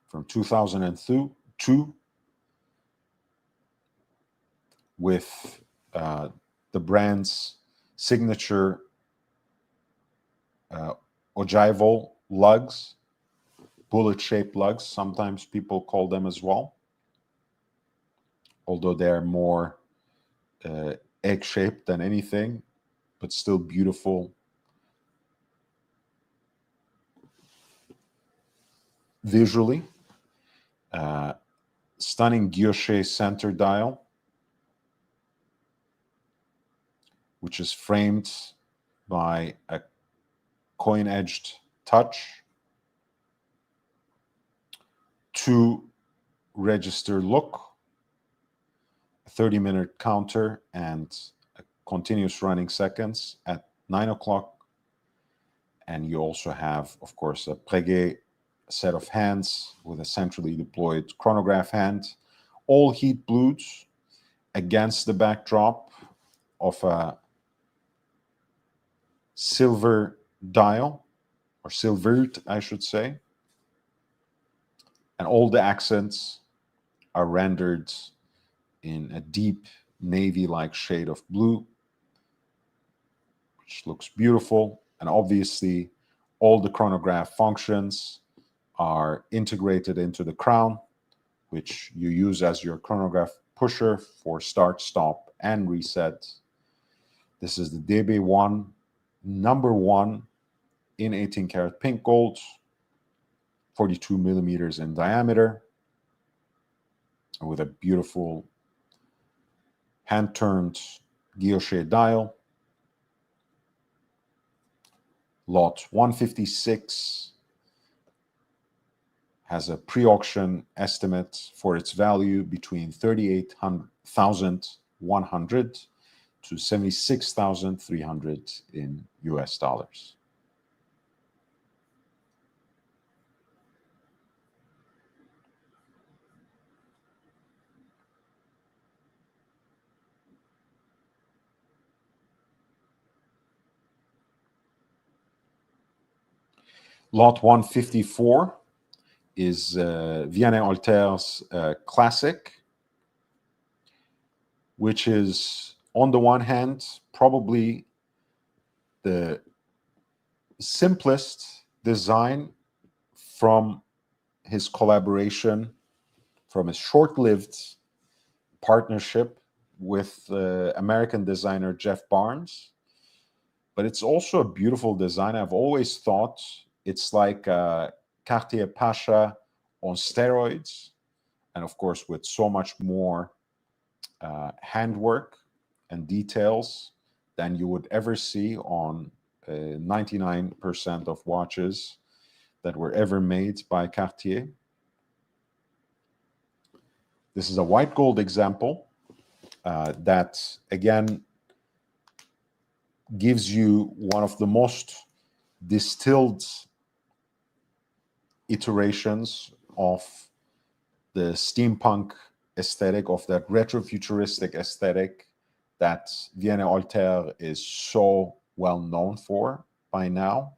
from 2002 with the brand's signature ogival lugs, bullet-shaped lugs, sometimes people call them as well, although they're more egg-shaped than anything, but still beautiful. Visually, stunning guilloche center dial, which is framed by a coin-edged touch, 2-register look, a 30-minute counter, and a continuous running seconds at 9 o'clock. And you also have, of course, a Breguet set of hands with a centrally deployed chronograph hand, all heat blued against the backdrop of a silver dial, or silvered, I should say. And all the accents are rendered in a deep navy-like shade of blue, which looks beautiful. And obviously, all the chronograph functions are integrated into the crown, which you use as your chronograph pusher for start, stop, and reset. This is the DB1 number 1 in 18 karat pink gold, 42 millimeters in diameter, with a beautiful hand-turned guilloche dial. Lot 156 has a pre-auction estimate for its value between $38,100 to $76,300 in US dollars. Lot 154 is Vianney-Alter's classic, which is, on the one hand, probably the simplest design from his collaboration, from his short-lived partnership with American designer Jeff Barnes. But it's also a beautiful design. I've always thought it's like Cartier Pasha on steroids, and of course with so much more handwork and details than you would ever see on 99% of watches that were ever made by Cartier. This is a white gold example that, again, gives you one of the most distilled iterations of the steampunk aesthetic, of that retrofuturistic aesthetic that Vienne Alter is so well known for by now.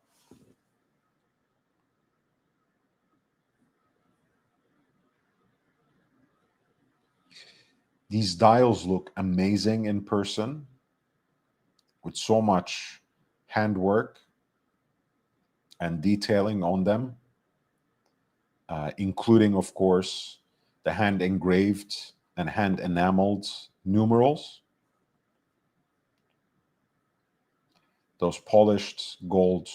These dials look amazing in person, with so much handwork and detailing on them, including, of course, the hand engraved and hand enameled numerals, those polished gold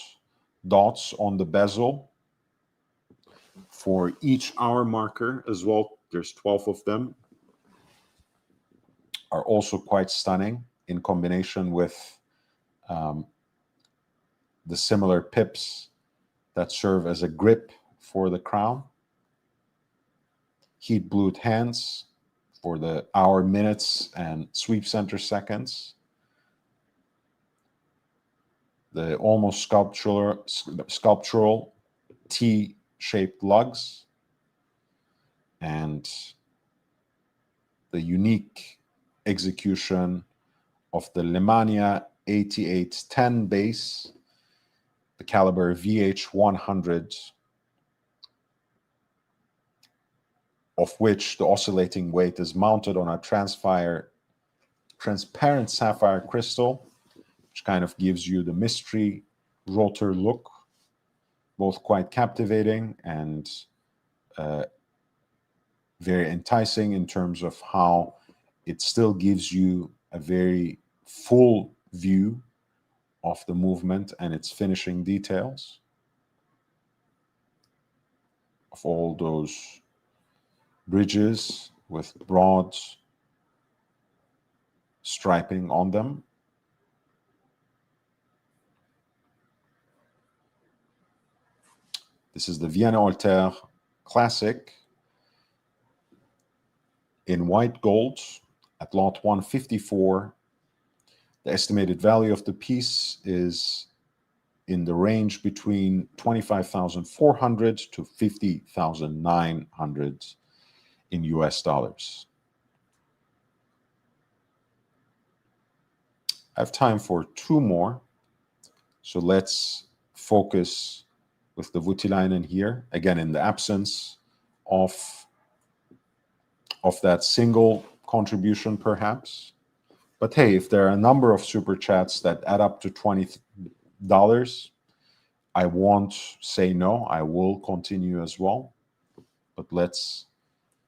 dots on the bezel for each hour marker as well. There's 12 of them, are also quite stunning in combination with the similar pips that serve as a grip for the crown. Heat blued hands for the hour minutes and sweep center seconds. The almost sculptural T-shaped lugs, and the unique execution of the Lemania 8810 base, the caliber VH100, of which the oscillating weight is mounted on a transparent sapphire crystal, which kind of gives you the mystery rotor look, both quite captivating and very enticing in terms of how it still gives you a very full view of the movement and its finishing details of all those bridges with broad striping on them. This is the Vienne Alter Classic in white gold at lot 154. The estimated value of the piece is in the range between 25,400 to 50,900 in US dollars. I have time for two more. So let's focus with the Voutilainen here, again, in the absence of that single contribution, perhaps. But hey, if there are a number of super chats that add up to $20, I won't say no. I will continue as well. But let's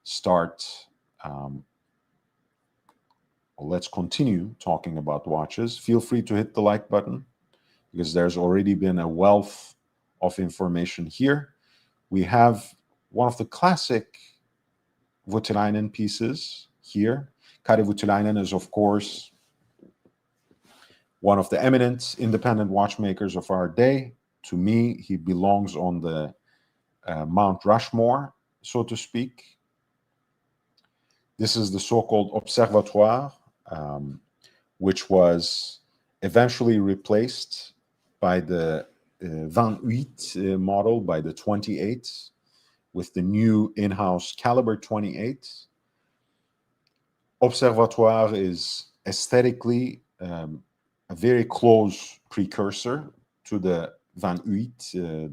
start. Let's continue talking about watches. Feel free to hit the like button, because there's already been a wealth of information here. We have one of the classic Voutilainen pieces here. Kari Voutilainen is, of course, one of the eminent independent watchmakers of our day. To me, he belongs on the Mount Rushmore, so to speak. This is the so-called Observatoire, which was eventually replaced by the 28 model, by the 28, with the new in-house caliber 28. Observatoire is aesthetically a very close precursor to the 28,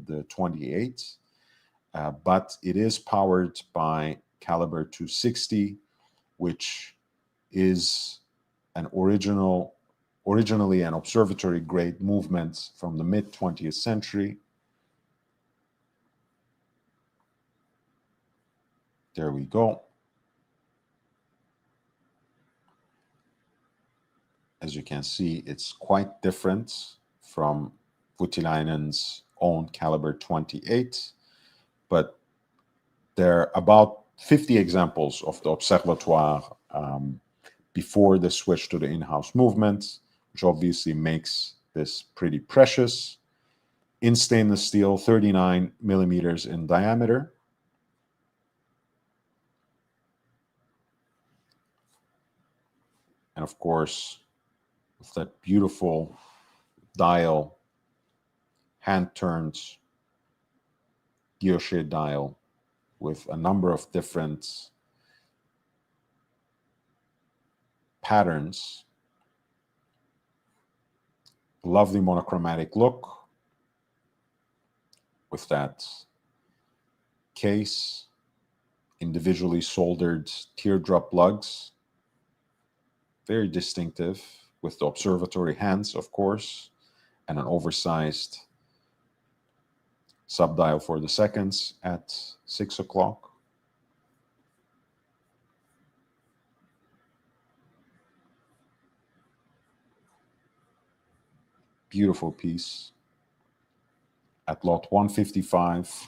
the 28, but it is powered by caliber 260, which is an originally an observatory grade movement from the mid 20th century. There we go. As you can see, it's quite different from Voutilainen's own caliber 28, but there are about 50 examples of the Observatoire before the switch to the in-house movement, which obviously makes this pretty precious. In stainless steel, 39 millimeters in diameter. of course, with that beautiful dial, hand-turned guilloche dial with a number of different patterns. Lovely monochromatic look with that case, individually soldered teardrop lugs. Very distinctive, with the observatory hands, of course, and an oversized subdial for the seconds at 6 o'clock. Beautiful piece. At lot 155,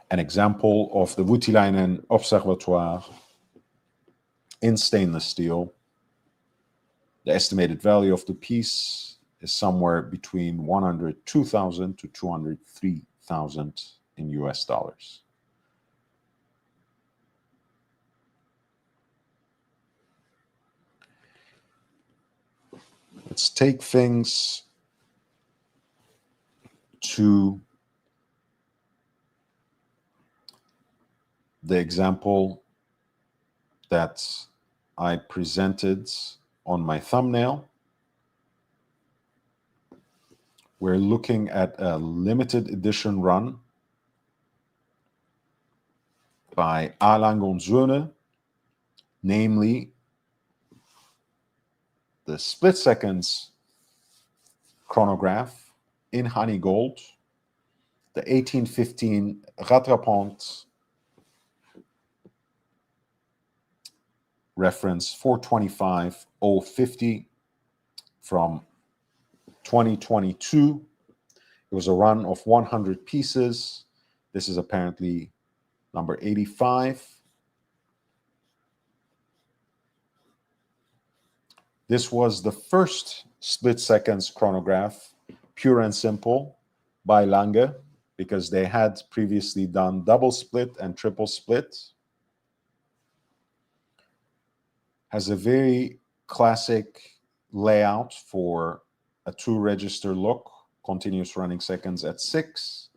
an example of the Voutilainen Observatoire in stainless steel. The estimated value of the piece is somewhere between 102,000 to 203,000 in US dollars. Let's take things to the example that I presented on my thumbnail. We're looking at a limited edition run by A. Lange und Söhne, namely the split seconds chronograph in honey gold, the 1815 Rattrapante reference 425050 from 2022. It was a run of 100 pieces. This is apparently number 85. This was the first split seconds chronograph, pure and simple, by Lange, because they had previously done double split and triple split. Has a very classic layout for a 2-register look, continuous running seconds at 6,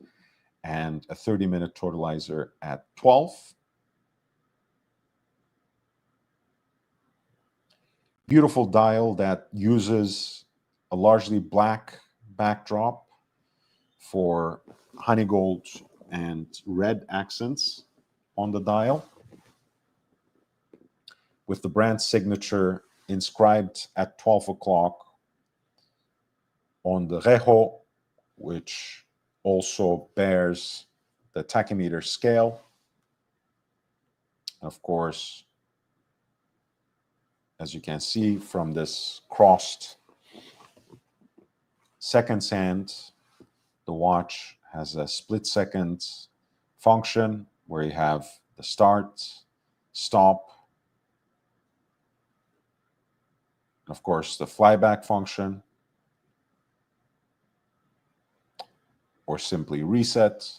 and a 30-minute totalizer at 12. Beautiful dial that uses a largely black backdrop for honey gold and red accents on the dial, with the brand signature inscribed at 12 o'clock on the rejo, which also bears the tachymeter scale. Of course, as you can see from this crossed seconds hand, the watch has a split second function where you have the start, stop, and of course the flyback function, or simply reset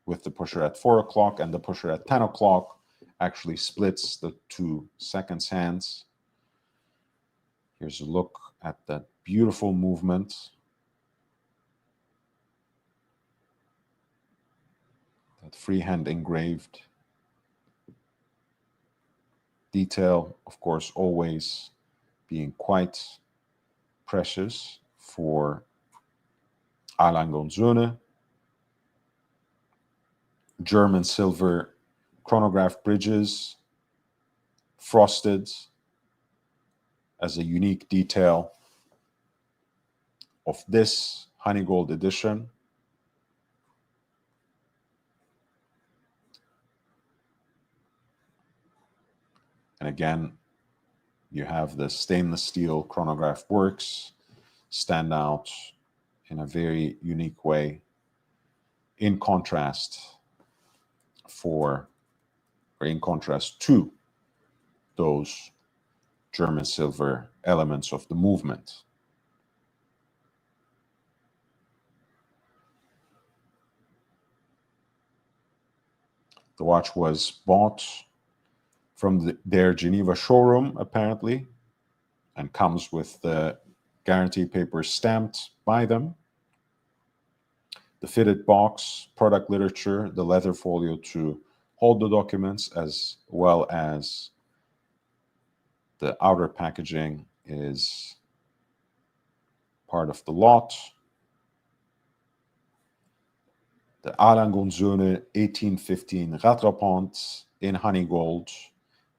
with the pusher at 4 o'clock, and the pusher at 10 o'clock actually splits the 2 seconds hands. Here's a look at that beautiful movement. That freehand engraved detail, of course, always being quite precious for A. Lange und Söhne. German silver chronograph bridges, frosted as a unique detail of this honey gold edition. And again, you have the stainless steel chronograph works stand out in a very unique way, in contrast to those German silver elements of the movement. The watch was bought from their Geneva showroom, apparently, and comes with the guarantee papers stamped by them. The fitted box, product literature, the leather folio to hold the documents, as well as the outer packaging is part of the lot. The Alain Gonzone 1815 Rattrapant in honey gold,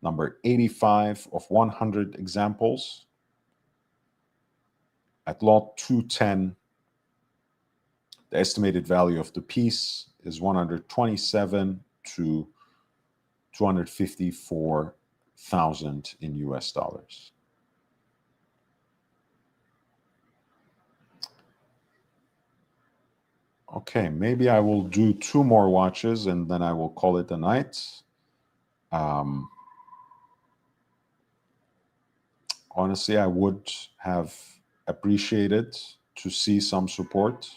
number 85 of 100 examples. At lot 210, the estimated value of the piece is 127 to 254,000 in US dollars. Okay, maybe I will do 2 more watches and then I will call it a night. Honestly, I would have appreciated to see some support.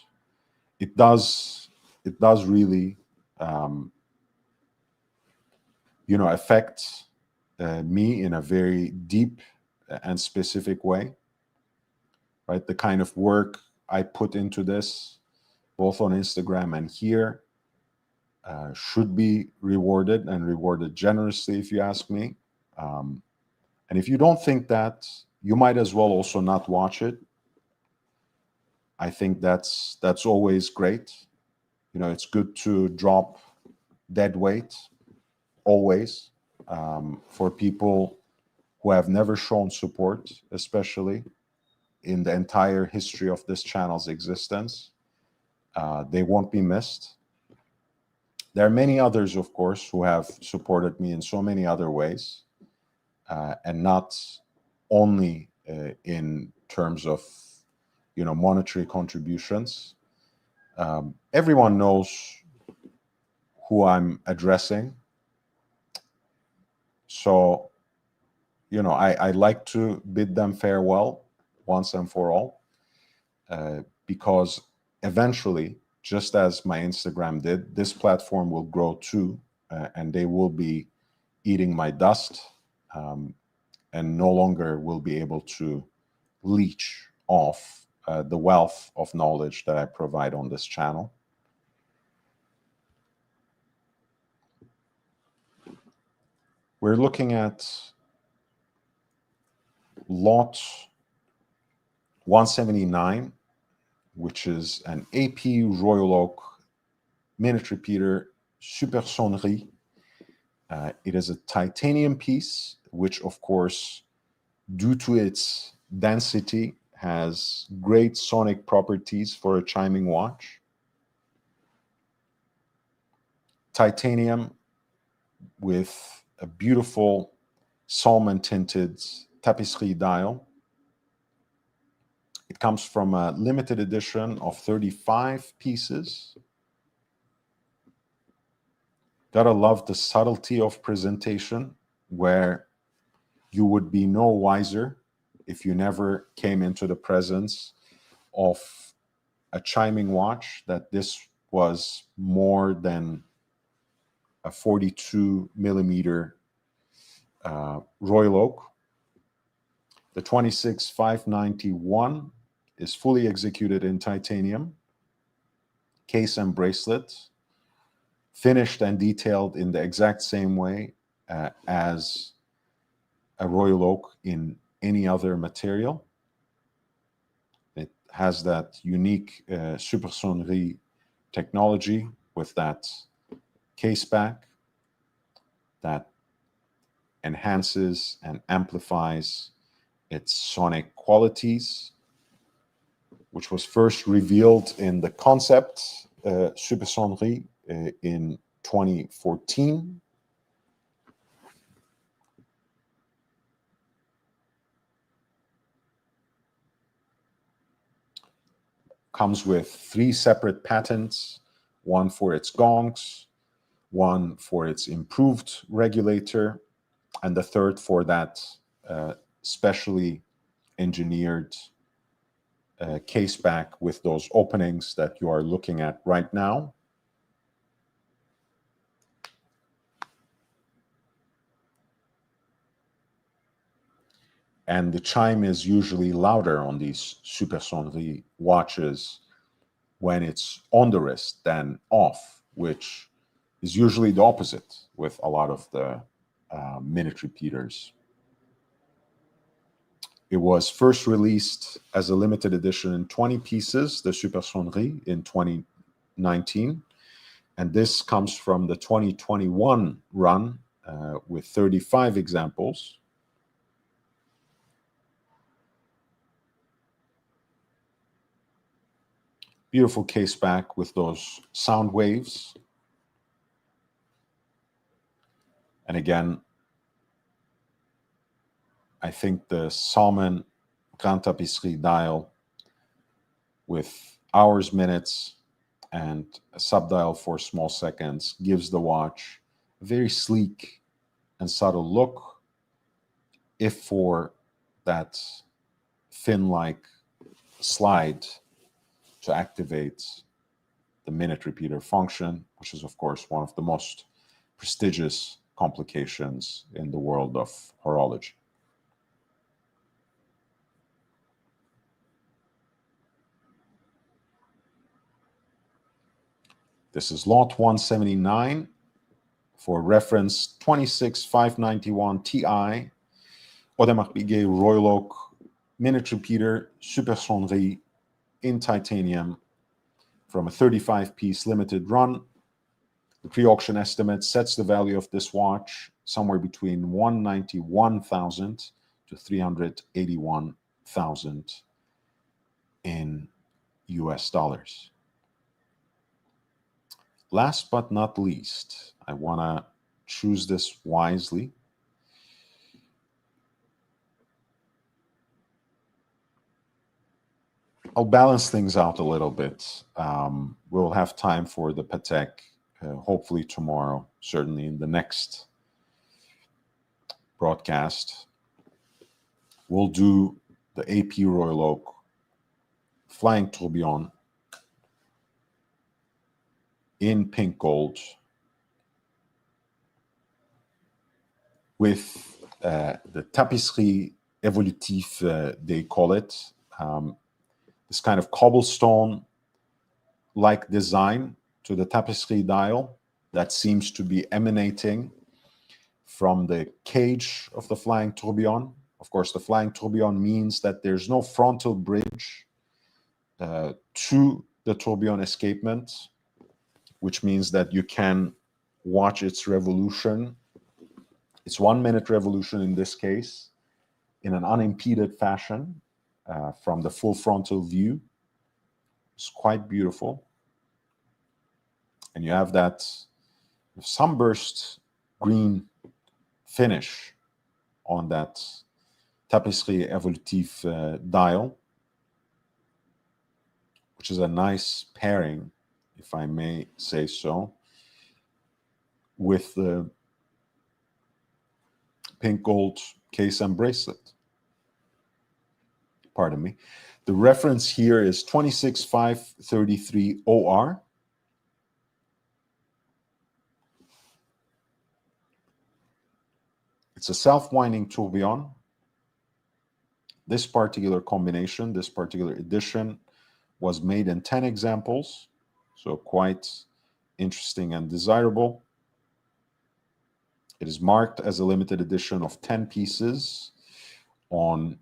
It does really, affect me in a very deep and specific way, right? The kind of work I put into this, both on Instagram and here, should be rewarded, and rewarded generously, if you ask me. And if you don't think that, you might as well also not watch it. I think that's always great. It's good to drop dead weight, always, for people who have never shown support, especially in the entire history of this channel's existence. They won't be missed. There are many others, of course, who have supported me in so many other ways, and not only in terms of, monetary contributions. Everyone knows who I'm addressing. So, I like to bid them farewell once and for all, because eventually, just as my Instagram did, this platform will grow too, and they will be eating my dust, and no longer will be able to leech off the wealth of knowledge that I provide on this channel. We're looking at lot 179, which is an AP Royal Oak minute repeater Super Sonnerie. It is a titanium piece, which, of course, due to its density, has great sonic properties for a chiming watch. Titanium with a beautiful salmon tinted tapisserie dial. It comes from a limited edition of 35 pieces. Gotta love the subtlety of presentation, where you would be no wiser if you never came into the presence of a chiming watch, that this was more than a 42 millimeter Royal Oak. The 26591 is fully executed in titanium, case and bracelet, finished and detailed in the exact same way as a Royal Oak in any other material. It has that unique Super Sonnerie technology with that case back that enhances and amplifies its sonic qualities, which was first revealed in the concept Super Sonnerie in 2014. Comes with 3 separate patents, one for its gongs, one for its improved regulator, and the third for that specially engineered case back with those openings that you are looking at right now. And the chime is usually louder on these Supersonnerie watches when it's on the wrist than off, which is usually the opposite with a lot of the minute repeaters. It was first released as a limited edition in 20 pieces, the Supersonnerie, in 2019. And this comes from the 2021 run with 35 examples. Beautiful case back with those sound waves. And again, I think the Salmon Grand Tapisserie dial with hours, minutes, and a subdial for small seconds gives the watch a very sleek and subtle look, if for that fin-like slide to activate the minute repeater function, which is, of course, one of the most prestigious complications in the world of horology. This is lot 179 for reference 26591 Ti Audemars Piguet Royal Oak minute repeater Supersonnerie in titanium from a 35-piece limited run. The pre-auction estimate sets the value of this watch somewhere between $191,000 to $381,000 in US dollars. Last but not least, I want to choose this wisely. I'll balance things out a little bit. We'll have time for the Patek, hopefully tomorrow, certainly in the next broadcast. We'll do the AP Royal Oak Flying Tourbillon in pink gold with the tapisserie évolutive, they call it. This kind of cobblestone-like design to the tapisserie dial that seems to be emanating from the cage of the Flying Tourbillon. Of course, the Flying Tourbillon means that there's no frontal bridge to the tourbillon escapement, which means that you can watch its revolution. It's 1 minute revolution in this case, in an unimpeded fashion from the full frontal view. It's quite beautiful. And you have that sunburst green finish on that tapisserie évolutive dial, which is a nice pairing, if I may say so, with the pink gold case and bracelet. Pardon me. The reference here is 26533 OR. It's a self-winding tourbillon. This particular combination, this particular edition, was made in 10 examples, so quite interesting and desirable. It is marked as a limited edition of 10 pieces on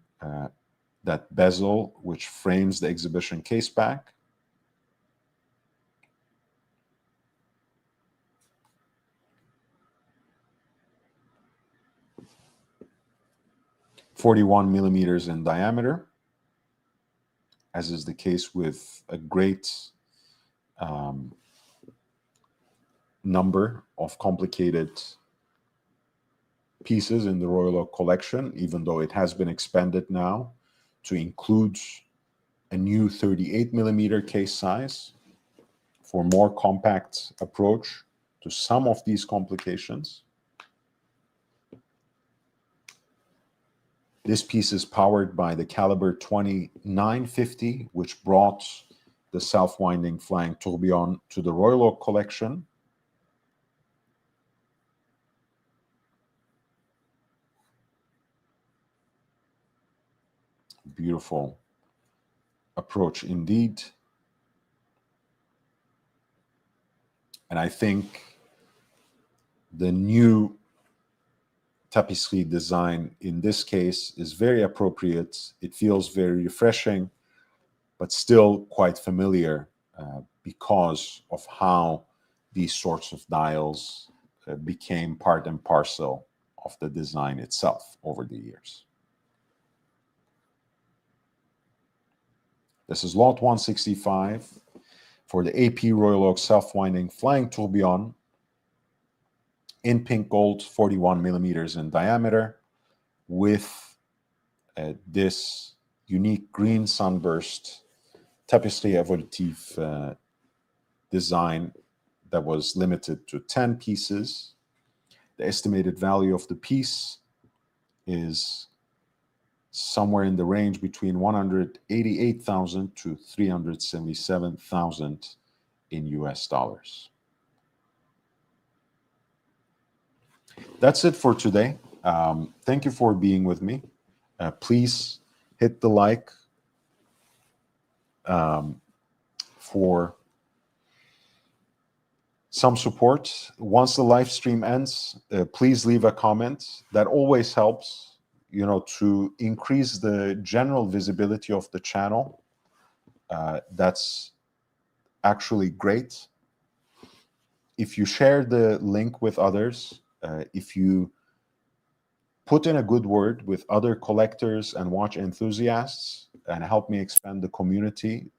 that bezel, which frames the exhibition case back. .41 millimeters in diameter, as is the case with a great number of complicated pieces in the Royal Oak collection, even though it has been expanded now to include a new 38 millimeter case size for more compact approach to some of these complications. This piece is powered by the caliber 2950, which brought the self-winding Flying Tourbillon to the Royal Oak collection. Beautiful approach indeed. And I think the new tapestry design in this case is very appropriate. It feels very refreshing, but still quite familiar because of how these sorts of dials became part and parcel of the design itself over the years. This is lot 165 for the AP Royal Oak self-winding flying tourbillon in pink gold, 41 millimeters in diameter, with this unique green sunburst tapestry evolutive design that was limited to 10 pieces. The estimated value of the piece is somewhere in the range between 188,000 to 377,000 in US dollars. That's it for today. Thank you for being with me. Please hit the like for some support. Once the live stream ends, please leave a comment. That always helps, to increase the general visibility of the channel. That's actually great. If you share the link with others, if you put in a good word with other collectors and watch enthusiasts and help me expand the community,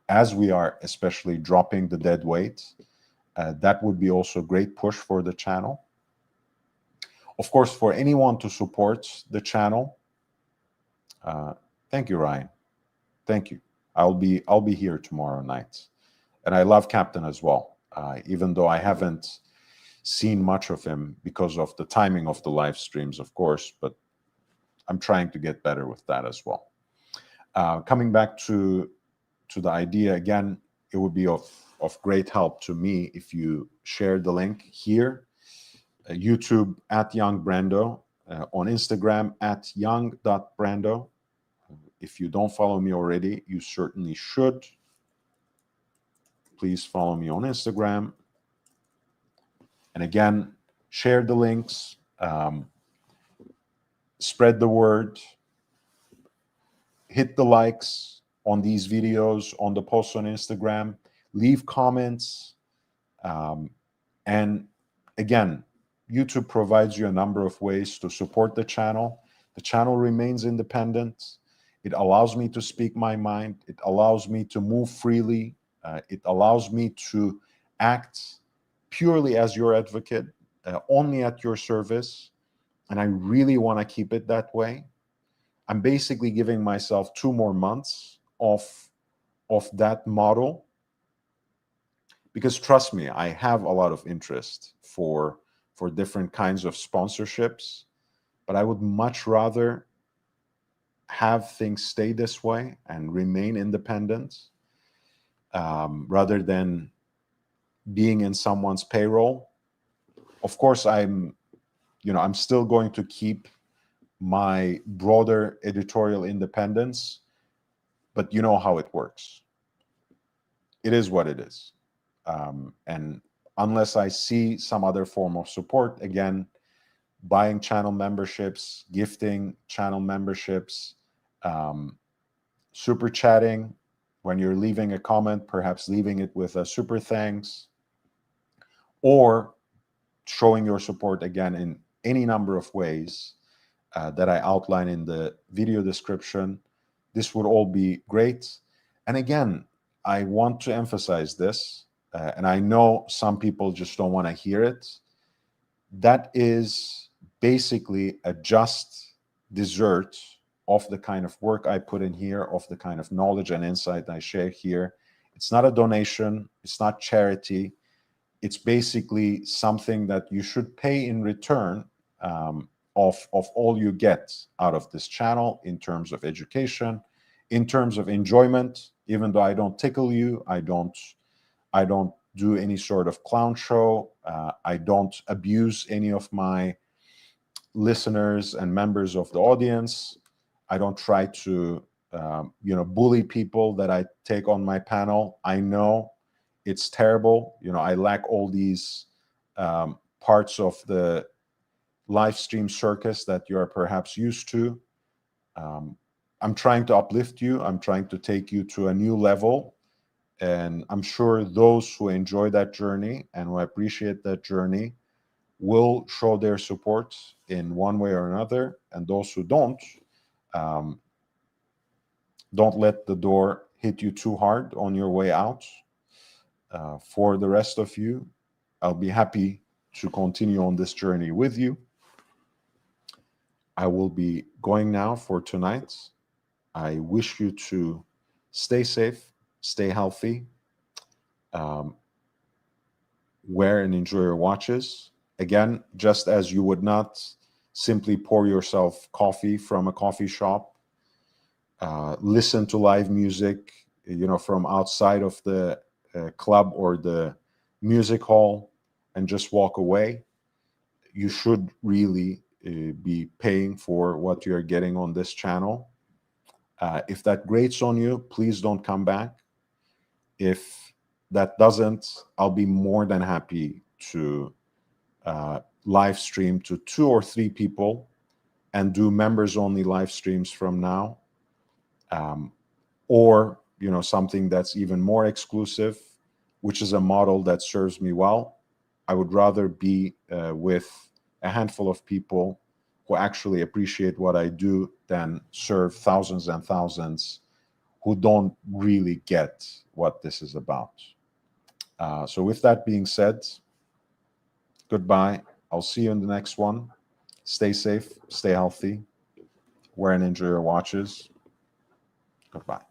as we are especially dropping the dead weight, that would be also a great push for the channel. Of course, for anyone to support the channel, thank you, Ryan. Thank you. I'll be here tomorrow night. And I love Captain as well, even though I haven't seen much of him because of the timing of the live streams, of course, but I'm trying to get better with that as well. Coming back to the idea again, it would be of great help to me if you share the link here. YouTube at Young Brando, on Instagram at young.brando. If you don't follow me already, you certainly should. Please follow me on Instagram. And again, share the links, spread the word, hit the likes on these videos, on the posts on Instagram, leave comments. And again, YouTube provides you a number of ways to support the channel. The channel remains independent. It allows me to speak my mind. It allows me to move freely. It allows me to act purely as your advocate, only at your service. And I really want to keep it that way. I'm basically giving myself 2 more months of that model, because trust me, I have a lot of interest for different kinds of sponsorships, but I would much rather have things stay this way and remain independent, rather than being in someone's payroll. Of course, I'm still going to keep my broader editorial independence, but you know how it works. It is what it is. And unless I see some other form of support, again, buying channel memberships, gifting channel memberships, super chatting, when you're leaving a comment, perhaps leaving it with a super thanks, or showing your support again in any number of ways that I outline in the video description. This would all be great. And again, I want to emphasize this, and I know some people just don't want to hear it. That is basically a just dessert of the kind of work I put in here, of the kind of knowledge and insight I share here. It's not a donation. It's not charity. It's basically something that you should pay in return of all you get out of this channel in terms of education, in terms of enjoyment. Even though I don't tickle you, I don't do any sort of clown show. I don't abuse any of my listeners and members of the audience. I don't try to, bully people that I take on my panel. I know it's terrible. I lack all these parts of the live stream circus that you are perhaps used to. I'm trying to uplift you. I'm trying to take you to a new level. And I'm sure those who enjoy that journey and who appreciate that journey will show their support in one way or another. And those who um, don't let the door hit you too hard on your way out. For the rest of you, I'll be happy to continue on this journey with you. I will be going now for tonight. I wish you to stay safe, stay healthy, um, wear and enjoy your watches. Again, just as you would not simply pour yourself coffee from a coffee shop, listen to live music, from outside of the club or the music hall and just walk away. You should really be paying for what you're getting on this channel. If that grates on you, please don't come back. If that doesn't, I'll be more than happy to live stream to 2 or 3 people and do members only live streams from now. Or something that's even more exclusive, which is a model that serves me well. I would rather be with a handful of people who actually appreciate what I do than serve thousands and thousands who don't really get what this is about. So with that being said, goodbye. I'll see you in the next one. Stay safe, stay healthy, wear and enjoy your watches. Goodbye.